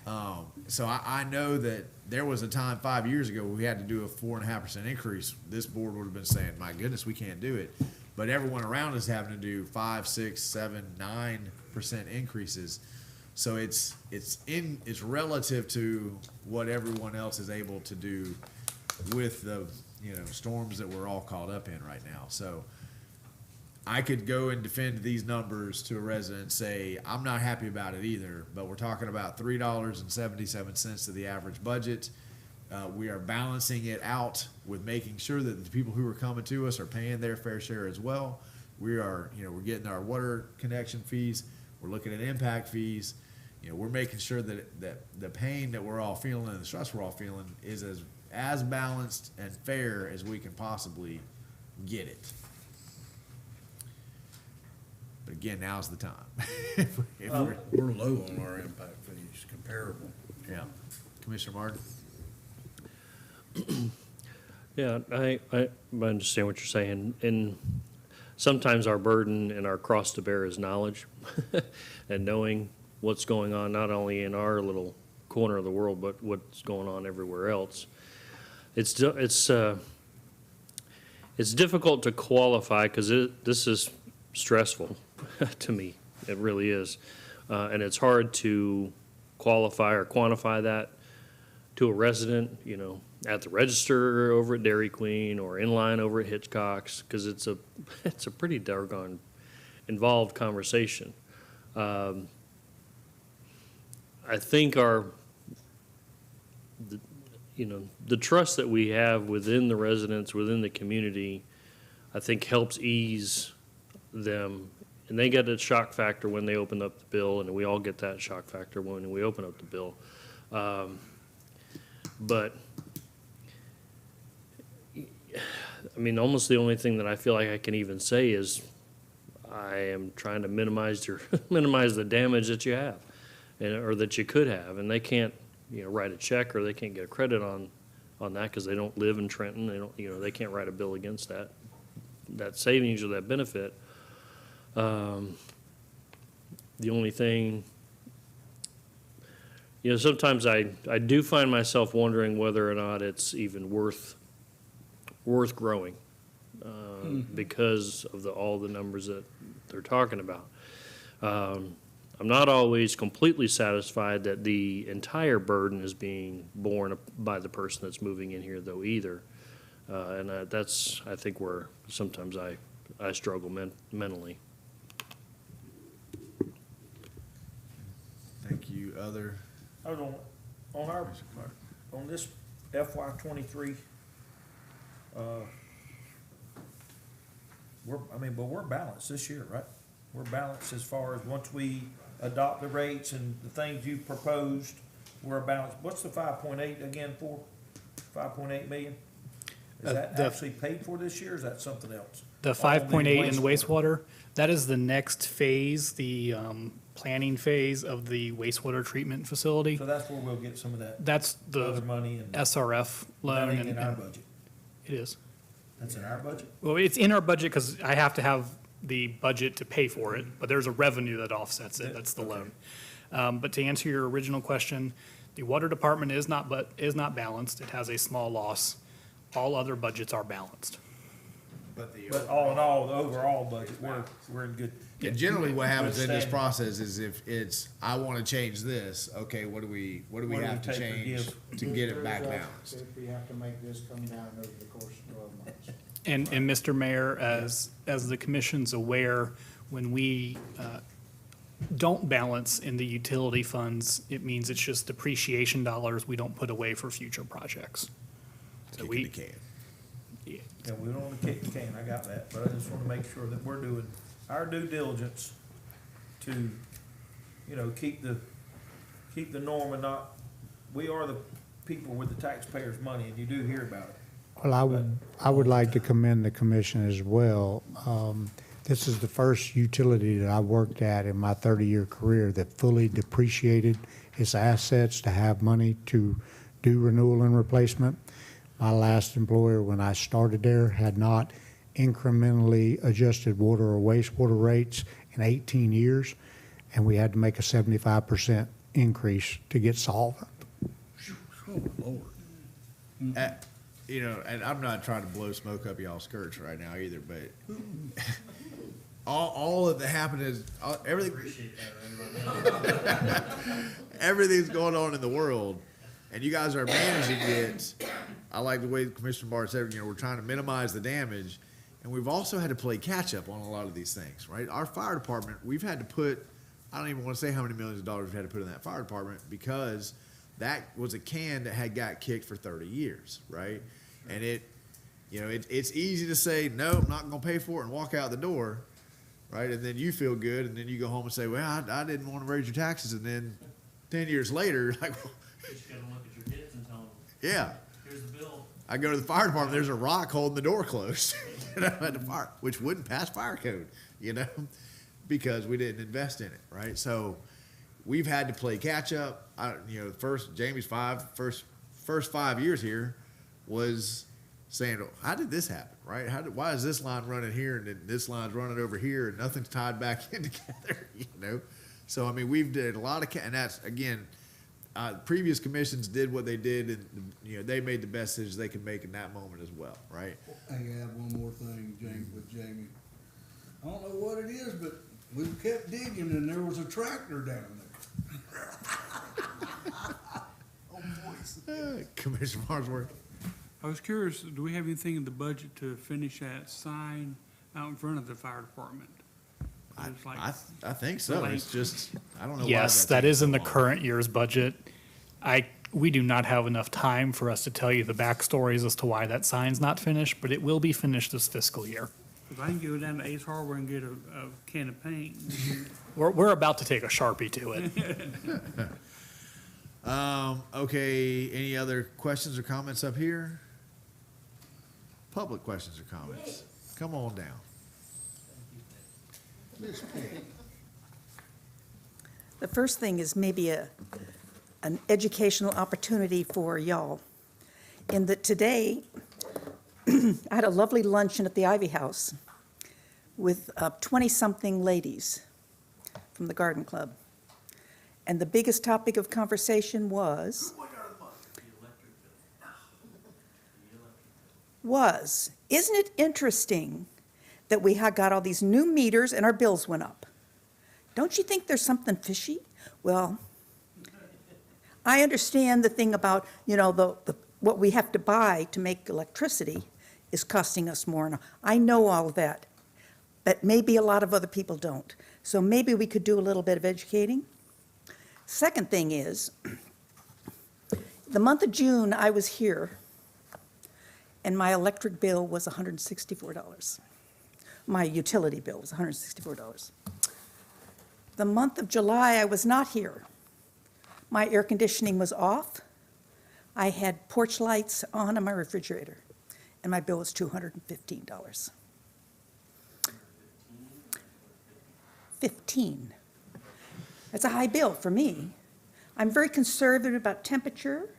So I know that there was a time 5 years ago where we had to do a 4.5% increase. This board would have been saying, "My goodness, we can't do it." But everyone around us having to do 5, 6, 7, 9% increases. So it's relative to what everyone else is able to do with the storms that we're all caught up in right now. So I could go and defend these numbers to a resident and say I'm not happy about it either. But we're talking about $3.77 to the average budget. We are balancing it out with making sure that the people who are coming to us are paying their fair share as well. We are, we're getting our water connection fees. We're looking at impact fees. We're making sure that the pain that we're all feeling and the stress we're all feeling is as balanced and fair as we can possibly get it. But again, now's the time. We're low on our impact fees, comparable. Yeah. Commissioner Martin? Yeah, I understand what you're saying, and sometimes our burden and our cross to bear is knowledge and knowing what's going on, not only in our little corner of the world, but what's going on everywhere else. It's difficult to qualify because this is stressful to me. It really is, and it's hard to qualify or quantify that to a resident, at the register over at Dairy Queen or in line over at Hitchcock's, because it's a pretty doggone involved conversation. I think the trust that we have within the residents, within the community, I think helps ease them. And they get a shock factor when they open up the bill, and we all get that shock factor when we open up the bill. But, almost the only thing that I feel like I can even say is I am trying to minimize the damage that you have, or that you could have, and they can't, write a check or they can't get a credit on that because they don't live in Trenton. They don't, they can't write a bill against that savings or that benefit. The only thing, sometimes I do find myself wondering whether or not it's even worth growing because of all the numbers that they're talking about. I'm not always completely satisfied that the entire burden is being borne by the person that's moving in here though either. And that's, I think, where sometimes I struggle mentally. Thank you. Other, I was on this FY '23, we're balanced this year, right? We're balanced as far as once we adopt the rates and the things you proposed, we're balanced. What's the 5.8 again for? 5.8 million? Is that actually paid for this year, or is that something else? The 5.8 in the wastewater, that is the next phase, the planning phase of the wastewater treatment facility. So that's where we'll get some of that That's other the money, and SRF that loan. ain't in our and budget. It is. That's in our budget? Well, it's in our budget because I have to have the budget to pay for it, but there's a revenue that offsets it. That's the Okay. loan. But to answer your original question, the water department is not balanced. It has a small loss. All other budgets are balanced. But all in all, the overall budget, we're in good. and generally what happens in this standing. process is if it's, I want to change this, okay, what do we What do have we to take or change give? to get it back balanced? If we have to make this come down over the course of 12 months. And Mr. Mayor, as the commission's aware, when we don't balance in the utility funds, it means it's just depreciation dollars we don't put away for future projects. So Kicking we, the can. Yeah, we don't want to kick the can, I got that, but I just want to make sure that we're doing our due diligence to, keep the norm and not, we are the people with the taxpayers' money, and you do hear about it. Well, I would like to commend the commission as well. This is the first utility that I worked at in my 30-year career that fully depreciated its assets to have money to do renewal and replacement. My last employer, when I started there, had not incrementally adjusted water or wastewater rates in 18 years, and we had to make a 75% increase to get solvent. Oh, Lord. And I'm not trying to blow smoke up y'all's skirts right now either, but all of that happened is everything. Everything's going on in the world, and you guys are managing it. I like the way Commissioner Barr said, we're trying to minimize the damage, and we've also had to play catch up on a lot of these things, right? Our fire department, we've had to put, I don't even want to say how many millions of dollars we've had to put in that fire department because that was a can that got kicked for 30 years, right? And it's easy to say, no, I'm not going to pay for it and walk out the door, right? And then you feel good, and then you go home and say, well, I didn't want to raise your taxes. And then 10 years later, like, well, You just gotta look at your kids and tell them, yeah. here's the bill. I go to the fire department, there's a rock holding the door closed, at the fire, which wouldn't pass fire code, because we didn't invest in it, right? So we've had to play catch up. Jamie's first 5 years here was saying, how did this happen, right? Why is this line running here and then this line's running over here and nothing's tied back in together, So, we've did a lot of, and that's, again, previous commissions did what they did, and they made the best decisions they could make in that moment as well, right? I add one more thing, Jamie. I don't know what it is, but we kept digging and there was a tractor down there. Oh, boys. Commissioner Farnsworth. I was curious, do we have anything in the budget to finish that sign out in front of the fire department? It's like- I think so. It's just, I don't know why. Yes, that is in the current year's budget. We do not have enough time for us to tell you the backstories as to why that sign's not finished, but it will be finished this fiscal year. If I can go down to Ace Hardware and get a can of paint, We're about to take a Sharpie to it. Okay, any other questions or comments up here? Public questions or comments? Come on down. The first thing is maybe an educational opportunity for y'all. In that today, I had a lovely luncheon at the Ivy House with 20-something ladies from the Garden Club. And the biggest topic of conversation was, isn't it interesting that we got all these new meters and our bills went up? don't you think there's something fishy? Well, I understand the thing about, what we have to buy to make electricity is costing us more. And I know all of that, but maybe a lot of other people don't. So maybe we could do a little bit of educating. Second thing is, the month of June, I was here, and my electric bill was $164. My utility bill was $164. The month of July, I was not here. My air conditioning was off. I had porch lights on in my refrigerator, and my bill was $215. 15. That's a high bill for me. I'm very conservative about temperature.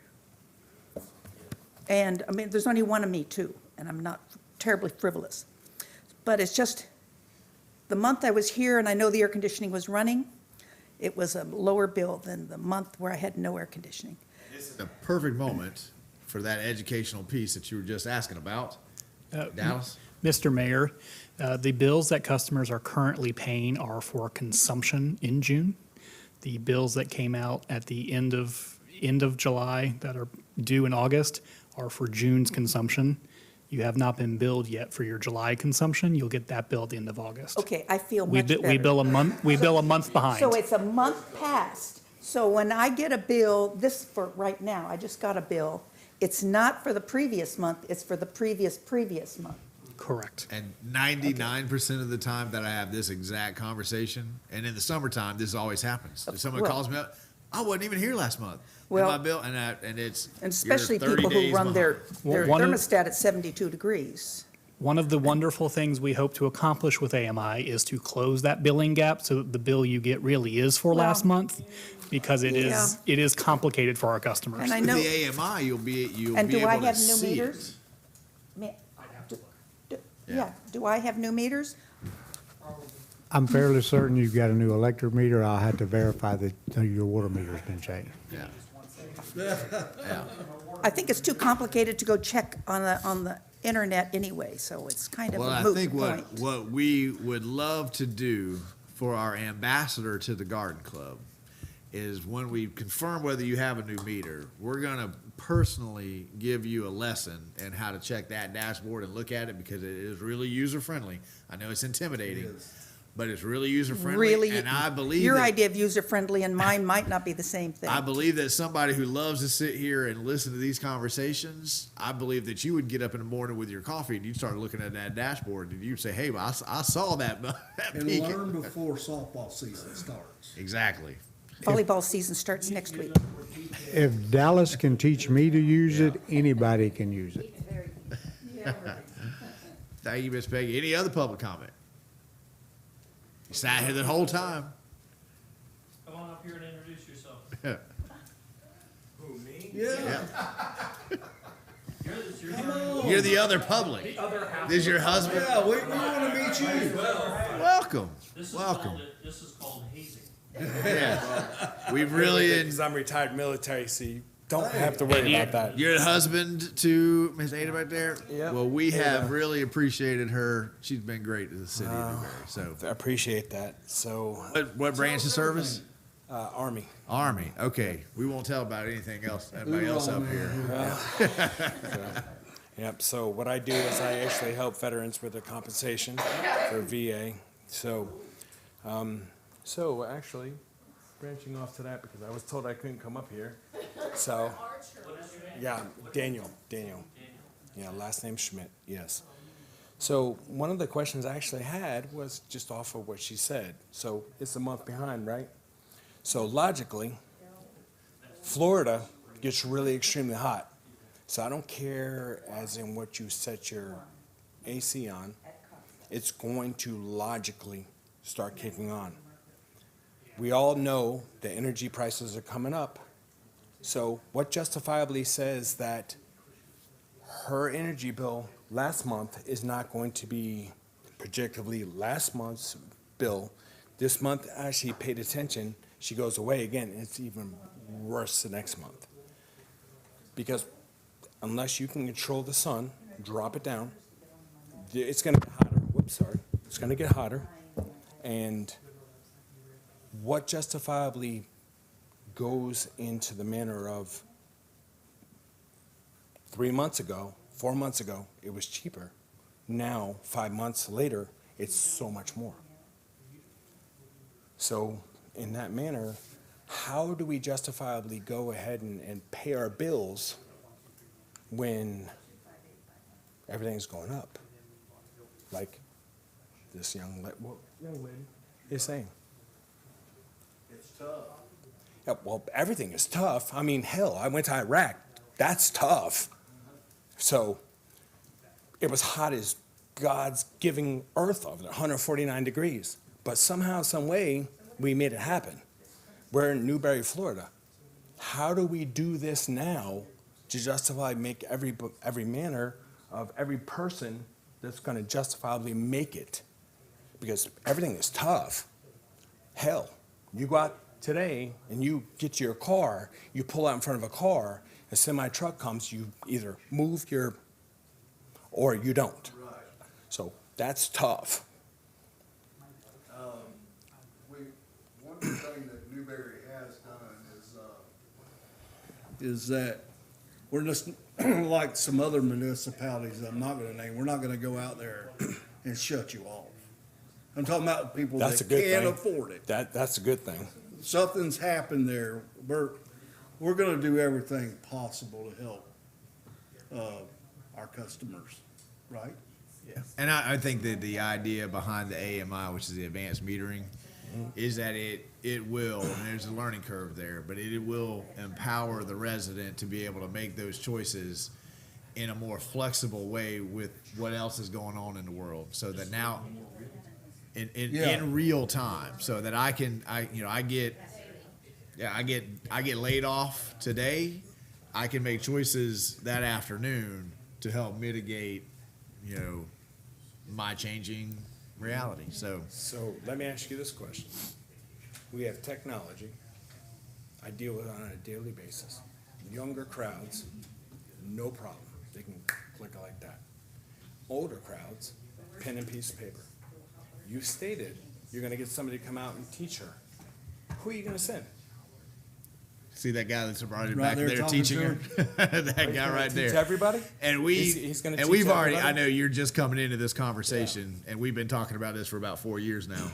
And, I mean, there's only one of me, too, and I'm not terribly frivolous. But it's just, the month I was here and I know the air conditioning was running, it was a lower bill than the month where I had no air conditioning. This is the perfect moment for that educational piece that you were just asking about. Dallas? Mr. Mayor, the bills that customers are currently paying are for consumption in June. The bills that came out at the end of July that are due in August are for June's consumption. You have not been billed yet for your July consumption. You'll get that bill at the end of August. Okay, I feel much better. We bill a month behind. So it's a month past. So when I get a bill, this for right now, I just got a bill, it's not for the previous month, it's for the previous month. Correct. And 99% of the time that I have this exact conversation, and in the summertime, this always happens. If someone Well- calls me up, I wasn't even here last month. Well- And my bill, and it's. And especially you're 30 people who days run their behind. One of- thermostat at 72 degrees. One of the wonderful things we hope to accomplish with AMI is to close that billing gap so that the bill you get really is for last Well, month, because it is complicated for our customers. And I With know, the AMI, you'll be and do I able to have new see meters? it. Yeah, do I have new meters? I'm fairly certain you've got a new electric meter. I'll have to verify that your water meter's been changed. Yeah. Yeah. I think it's too complicated to go check on the internet anyway, so it's kind of Well, a I moot think point. what we would love to do for our ambassador to the garden club is when we confirm whether you have a new meter, we're gonna personally give you a lesson in how to check that dashboard and look at it, because it is really user-friendly. I know it's intimidating, but it's really user-friendly. Really, And I believe your that- idea of user-friendly and mine might not be the same thing. I believe that somebody who loves to sit here and listen to these conversations, I believe that you would get up in the morning with your coffee and you'd start looking at that dashboard and you'd say, hey, well, I saw that, that And peak. learn before softball season starts. Exactly. Volleyball season starts next week. If Dallas can teach me to use it, anybody can use it. Thank you, Miss Peggy. Any other public comment? You sat here the whole time. Come on up here and introduce yourself. Yeah. You're the other public. This is your husband? Yeah, we want to meet you. Welcome. Welcome. This is called hazing. Yeah. We've really, Because I'm retired military, so you don't have to worry about that. you're the husband to Miss Ada back there? Yep. Well, we have really appreciated her. She's been great to the city of Newberry. So, I appreciate that. So, what branch of service? Army. Army. Okay. We won't tell about anything else, anybody else up here. Yep. So what I do is I actually help veterans with their compensation for VA. So, actually, branching off to that because I was told I couldn't come up here. So, yeah, Daniel. Yeah, last name Schmidt. Yes. So one of the questions I actually had was just off of what she said. So it's a month behind, right? So logically, Florida gets really extremely hot. So I don't care as in what you set your AC on, it's going to logically start kicking on. We all know the energy prices are coming up. So what justifiably says that her energy bill last month is not going to be projectively last month's bill? This month, as she paid attention, she goes away again, and it's even worse the next month. Because unless you can control the sun, drop it down, it's gonna get hotter. Whoops, sorry. It's gonna get hotter, and what justifiably goes into the manner of 3 months ago, 4 months ago, it was cheaper. Now, 5 months later, it's so much more. So in that manner, how do we justifiably go ahead and pay our bills when everything's going up? Like this young lady is saying. It's tough. Yeah, well, everything is tough. I mean, hell, I went to Iraq. That's tough. So it was hot as God's giving earth over there, 149 degrees. But somehow, some way, we made it happen. We're in Newberry, Florida. How do we do this now to justify make every manner of every person that's going to justifiably make it? Because everything is tough. Hell, you go out today and you get to your car, you pull out in front of a car, a semi-truck comes, you either move or you don't. Right. So that's tough. One thing that Newberry has done is that we're just like some other municipalities that I'm not gonna name, we're not gonna go out there and shut you off. I'm talking about people That's a that good can't thing. afford it. That's a good thing. Something's happened there. We're gonna do everything possible to help, our customers, right? And I think that the idea behind the AMI, which is the advanced metering, is that it will, and there's a learning curve there, but it will empower the resident to be able to make those choices in a more flexible way with what else is going on in the world. So that now, in real time, so that I get laid off today, I can make choices that afternoon to help mitigate, my changing reality. So let me ask you this question. We have technology. I deal with it on a daily basis. Younger crowds, no problem. They can click it like that. Older crowds, pen and piece of paper. You stated you're going to get somebody to come out and teach her. Who are you going to send? see that guy that's right Right back there there talking teaching to her? That Are you guy gonna right teach there. everybody? And He's gonna teach we've already, I everybody? know you're just coming into this conversation, and we've been talking about this for about 4 years now.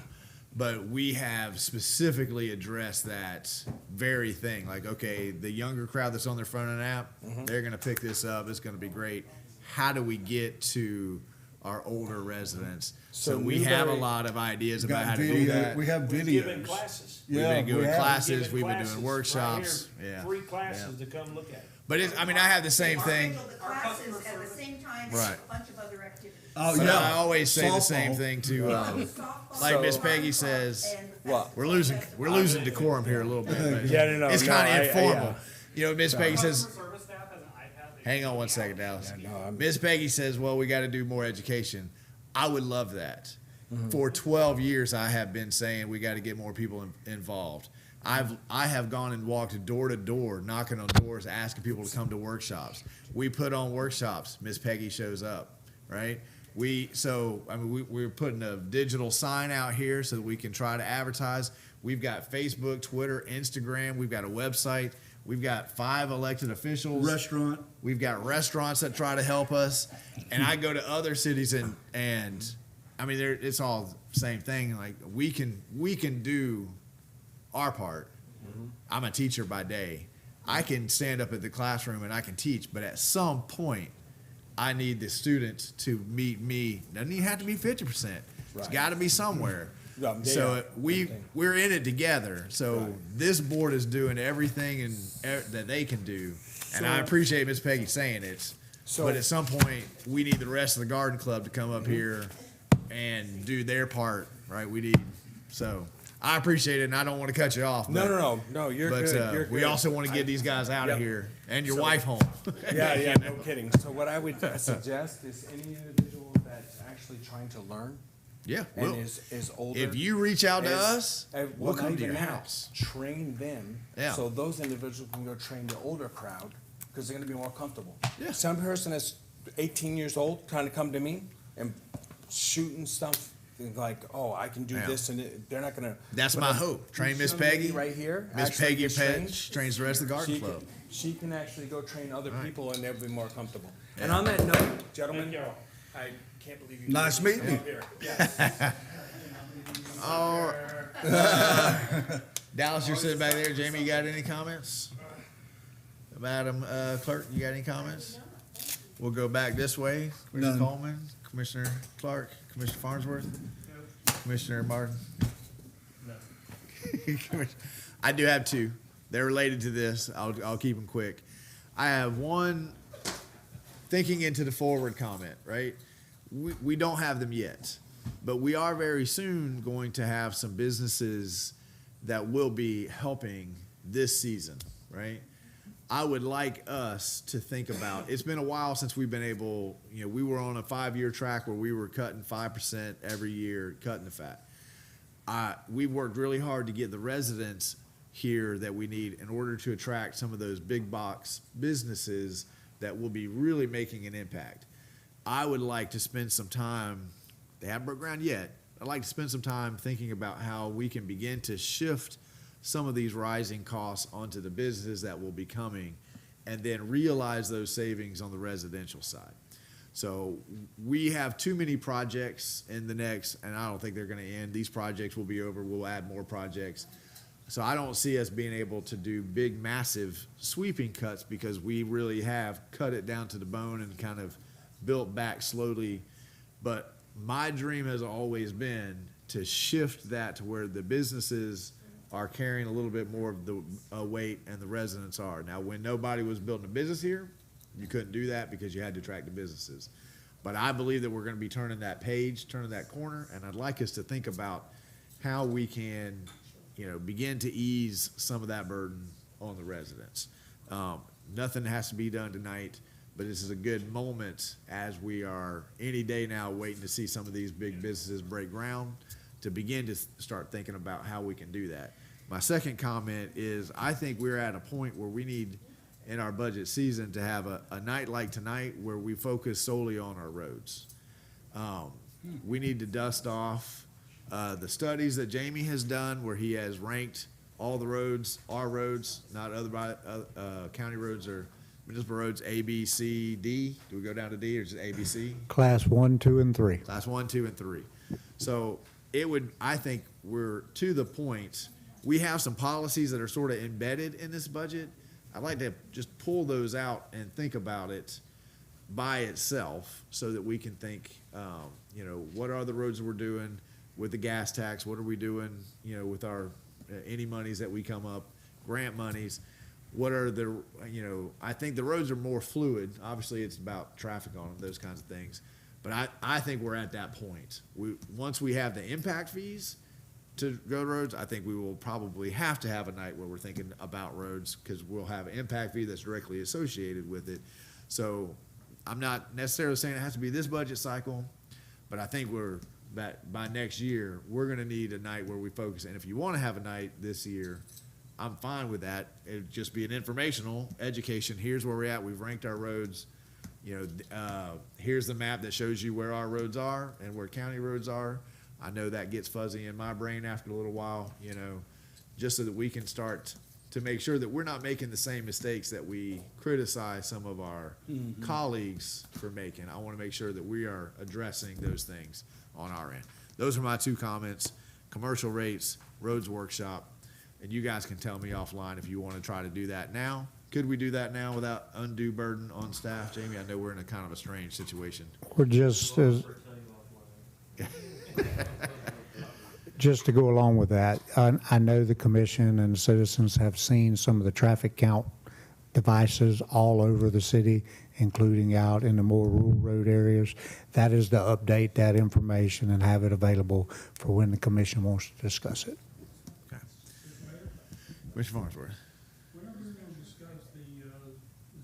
But we have specifically addressed that very thing. Like, okay, the younger crowd that's on their front end app, they're going to pick this up. It's going to be great. How do we get to our older residents? So we have a Newberry- lot of ideas about Got how to do video, that. we have We've given videos. classes. We've Yeah, been doing we have. classes. Given We've been classes doing right workshops. here, Yeah. Free classes to come look at it. But it's, I mean, I have the same thing. Schedule the classes at the same time as Right. a bunch of other activities. Oh, But yeah. I always say the same Softball. thing to, Softball, like Miss garden Peggy club, says, and the What? we're losing decorum here a little bit. But Yeah, no, it's no, kind of I- informal. yeah. You know, Miss Peggy says, Customer service staff has an iPad. hang on one second, Dallas. Yeah, no, I'm- Miss Peggy says, well, we got to do more education. I would love that. For 12 years, I have been saying we got to get more people involved. I have gone and walked door to door, knocking on doors, asking people to come to workshops. We put on workshops. Miss Peggy shows up, right? We're putting a digital sign out here so that we can try to advertise. We've got Facebook, Twitter, Instagram. We've got a website. We've got 5 elected officials. Restaurant. We've got restaurants that try to help us. And I go to other cities and I mean, it's all the same thing. Like we can do our part. I'm a teacher by day. I can stand up at the classroom and I can teach, but at some point, I need the students to meet me. Doesn't even have to be 50%. It's Right. got to be somewhere. Yeah, So yeah. we're in it together. So this board is doing everything that they can do, and I appreciate Miss Peggy saying it. So- But at some point, we need the rest of the garden club to come up here and do their part, right? So I appreciate it, and I don't want to cut you off. No, you're But good. You're we good. also want to get these guys out Yep. of here and your So- wife home. Yeah, no kidding. So what I would suggest is any individual that's actually trying to learn Yeah, and we'll, is older. if you reach out to is- us, we'll not come to even your that, house. Train them. Yeah. So those individuals can go train the older crowd because they're going to be more comfortable. Yeah. Some person that's 18 years old trying to come to me and shooting stuff think like, oh, I can do Yeah. this, and they're not gonna. That's but my if hope. Train this Miss young lady Peggy. right here. Miss actually Peggy gets trained, trains the rest of the garden she club. can, she can actually go train other Right. people, and they'll be more comfortable. And Yeah. on that note, gentlemen, Thank y'all. I can't believe you. Nice meeting you. Here. Yes. Oh, Dallas, you're sitting back there. Jamie, you got any comments? Madam Clerk, you got any comments? We'll go back this way. Commissioner None. Coleman, Commissioner Clark, Commissioner Farnsworth, Commissioner Martin. I do have two. They're related to this. I'll keep them quick. I have one thinking into the forward comment, right? We don't have them yet, but we are very soon going to have some businesses that will be helping this season, right? I would like us to think about, it's been a while since we've been able, we were on a 5-year track where we were cutting 5% every year, cutting the fat. We've worked really hard to get the residents here that we need in order to attract some of those big box businesses that will be really making an impact. I would like to spend some time, they haven't broke ground yet, I'd like to spend some time thinking about how we can begin to shift some of these rising costs onto the businesses that will be coming and then realize those savings on the residential side. So we have too many projects in the next, and I don't think they're going to end. These projects will be over. We'll add more projects. So I don't see us being able to do big, massive sweeping cuts because we really have cut it down to the bone and kind of built back slowly. But my dream has always been to shift that to where the businesses are carrying a little bit more of the weight and the residents are. Now, when nobody was building a business here, you couldn't do that because you had to attract the businesses. But I believe that we're going to be turning that page, turning that corner, and I'd like us to think about how we can, begin to ease some of that burden on the residents. Nothing has to be done tonight, but this is a good moment as we are any day now waiting to see some of these big businesses break ground to begin to start thinking about how we can do that. My second comment is I think we're at a point where we need in our budget season to have a night like tonight where we focus solely on our roads. We need to dust off the studies that Jamie has done where he has ranked all the roads, our roads, not other county roads or municipal roads, A, B, C, D. Do we go down to D or just A, B, C? Class 1, 2, and 3. Class 1, 2, and 3. So I think we're to the point, we have some policies that are sort of embedded in this budget. I'd like to just pull those out and think about it by itself so that we can think, what are the roads we're doing with the gas tax? What are we doing, with our, any monies that we come up, grant monies? What are the, I think the roads are more fluid. Obviously, it's about traffic on them, those kinds of things. But I think we're at that point. Once we have the impact fees to go to roads, I think we will probably have to have a night where we're thinking about roads because we'll have an impact fee that's directly associated with it. So I'm not necessarily saying it has to be this budget cycle, but I think by next year, we're going to need a night where we focus. And if you want to have a night this year, I'm fine with that. It'd just be an informational education. Here's where we're at. We've ranked our roads. Here's the map that shows you where our roads are and where county roads are. I know that gets fuzzy in my brain after a little while, just so that we can start to make sure that we're not making the same mistakes that we criticize some of our colleagues for making. I want to make sure that we are addressing those things on our end. Those are my two comments: commercial rates, roads workshop, and you guys can tell me offline if you want to try to do that now. Could we do that now without undue burden on staff, Jamie? I know we're in a kind of a strange situation. We're just to go along with that, I know the commission and the citizens have seen some of the traffic count devices all over the city, including out in the more rural road areas. That is to update that information and have it available for when the commission wants to discuss it. Okay. Commissioner Farnsworth. Whenever we're gonna discuss the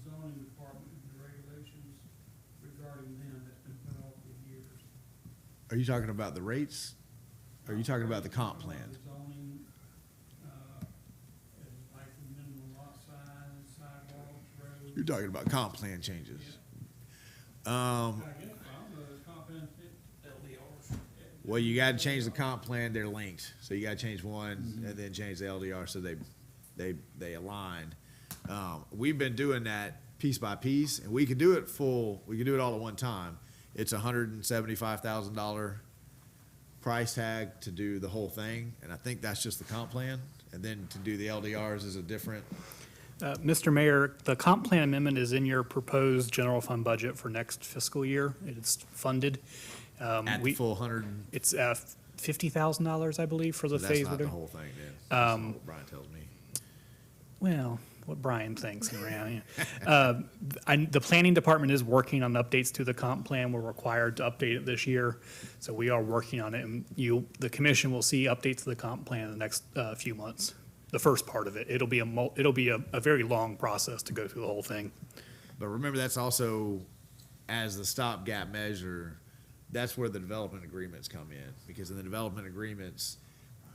zoning department and the regulations regarding them that's been put off for years. Are you talking about the rates? Or are you talking about the comp plan? The zoning, like the minimum lot size, sidewalks, roads. You're talking about comp plan changes. I guess, I don't know, the comprehensive LDRs. Well, you gotta change the comp plan, they're linked, so you gotta change one and then change the LDR so they align. We've been doing that piece by piece, and we can do it all at one time. It's $175,000 price tag to do the whole thing, and I think that's just the comp plan, and then to do the LDRs is a different. Mr. Mayor, the comp plan amendment is in your proposed general fund budget for next fiscal year. It's funded. At the full hundred. It's $50,000, I believe, for the So phase. that's not the whole thing then. That's not what Brian tells me. Well, what Brian thinks around. Yeah. The planning department is working on updates to the comp plan. We're required to update it this year, so we are working on it. And the commission will see updates to the comp plan in the next few months. The first part of it. It'll be a very long process to go through the whole thing. But remember, that's also, as the stopgap measure, that's where the development agreements come in. Because in the development agreements,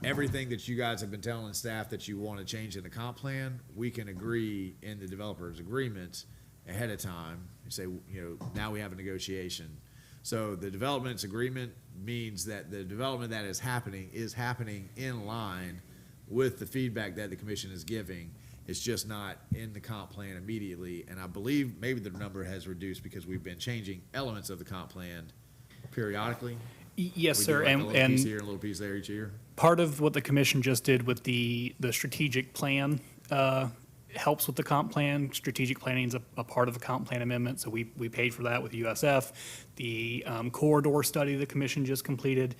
everything that you guys have been telling staff that you want to change in the comp plan, we can agree in the developer's agreements ahead of time. You say, now we have a negotiation. So the development's agreement means that the development that is happening in line with the feedback that the commission is giving. It's just not in the comp plan immediately. And I believe maybe the number has reduced because we've been changing elements of the comp plan periodically. Yes, We sir. do like a little And piece here, and a little piece there each year. part of what the commission just did with the strategic plan helps with the comp plan. Strategic planning is a part of the comp plan amendment, so we paid for that with USF. The corridor study the commission just completed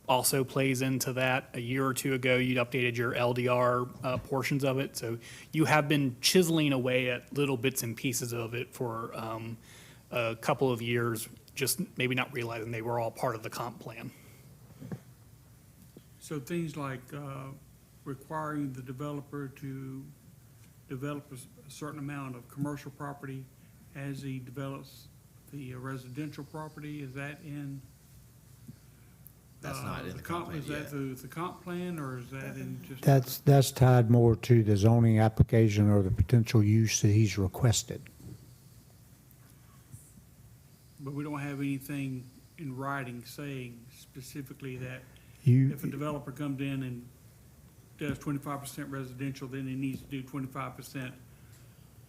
also plays into that. A year or two ago, you'd updated your LDR portions of it, so you have been chiseling away at little bits and pieces of it for a couple of years, just maybe not realizing they were all part of the comp plan. So things like requiring the developer to develop a certain amount of commercial property as he develops the residential property, is that in? That's not in the comp plan Is that yet. through the comp plan, or is that in just? That's tied more to the zoning application or the potential use that he's requested. But we don't have anything in writing saying specifically that You, if a developer comes in and does 25% residential, then he needs to do 25%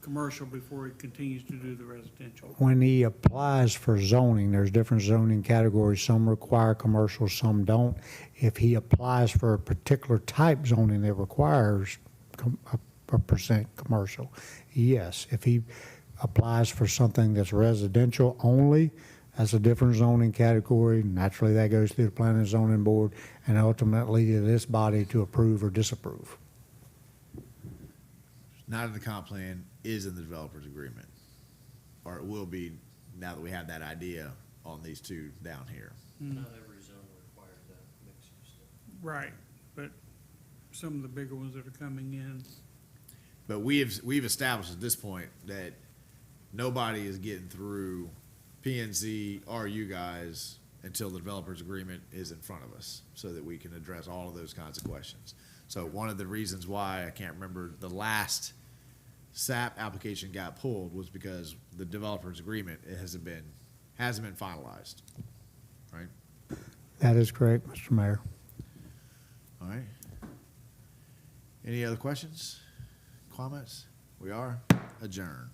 commercial before he continues to do the residential. when he applies for zoning, there's different zoning categories. Some require commercial, some don't. If he applies for a particular type zoning that requires a percent commercial, yes. If he applies for something that's residential only, that's a different zoning category. Naturally, that goes through the planning and zoning board and ultimately to this body to approve or disapprove. Not in the comp plan, is in the developer's agreement. Or it will be now that we have that idea on these two down here. Not every zone requires that mixed use stuff. Right, but some of the bigger ones that are coming in, But we've established at this point that nobody is getting through P&Z or you guys until the developer's agreement is in front of us, so that we can address all of those kinds of questions. So one of the reasons why, I can't remember, the last SAP application got pulled was because the developer's agreement, it hasn't been finalized, right? That is correct, Mr. Mayor. All right. Any other questions, comments? We are adjourned.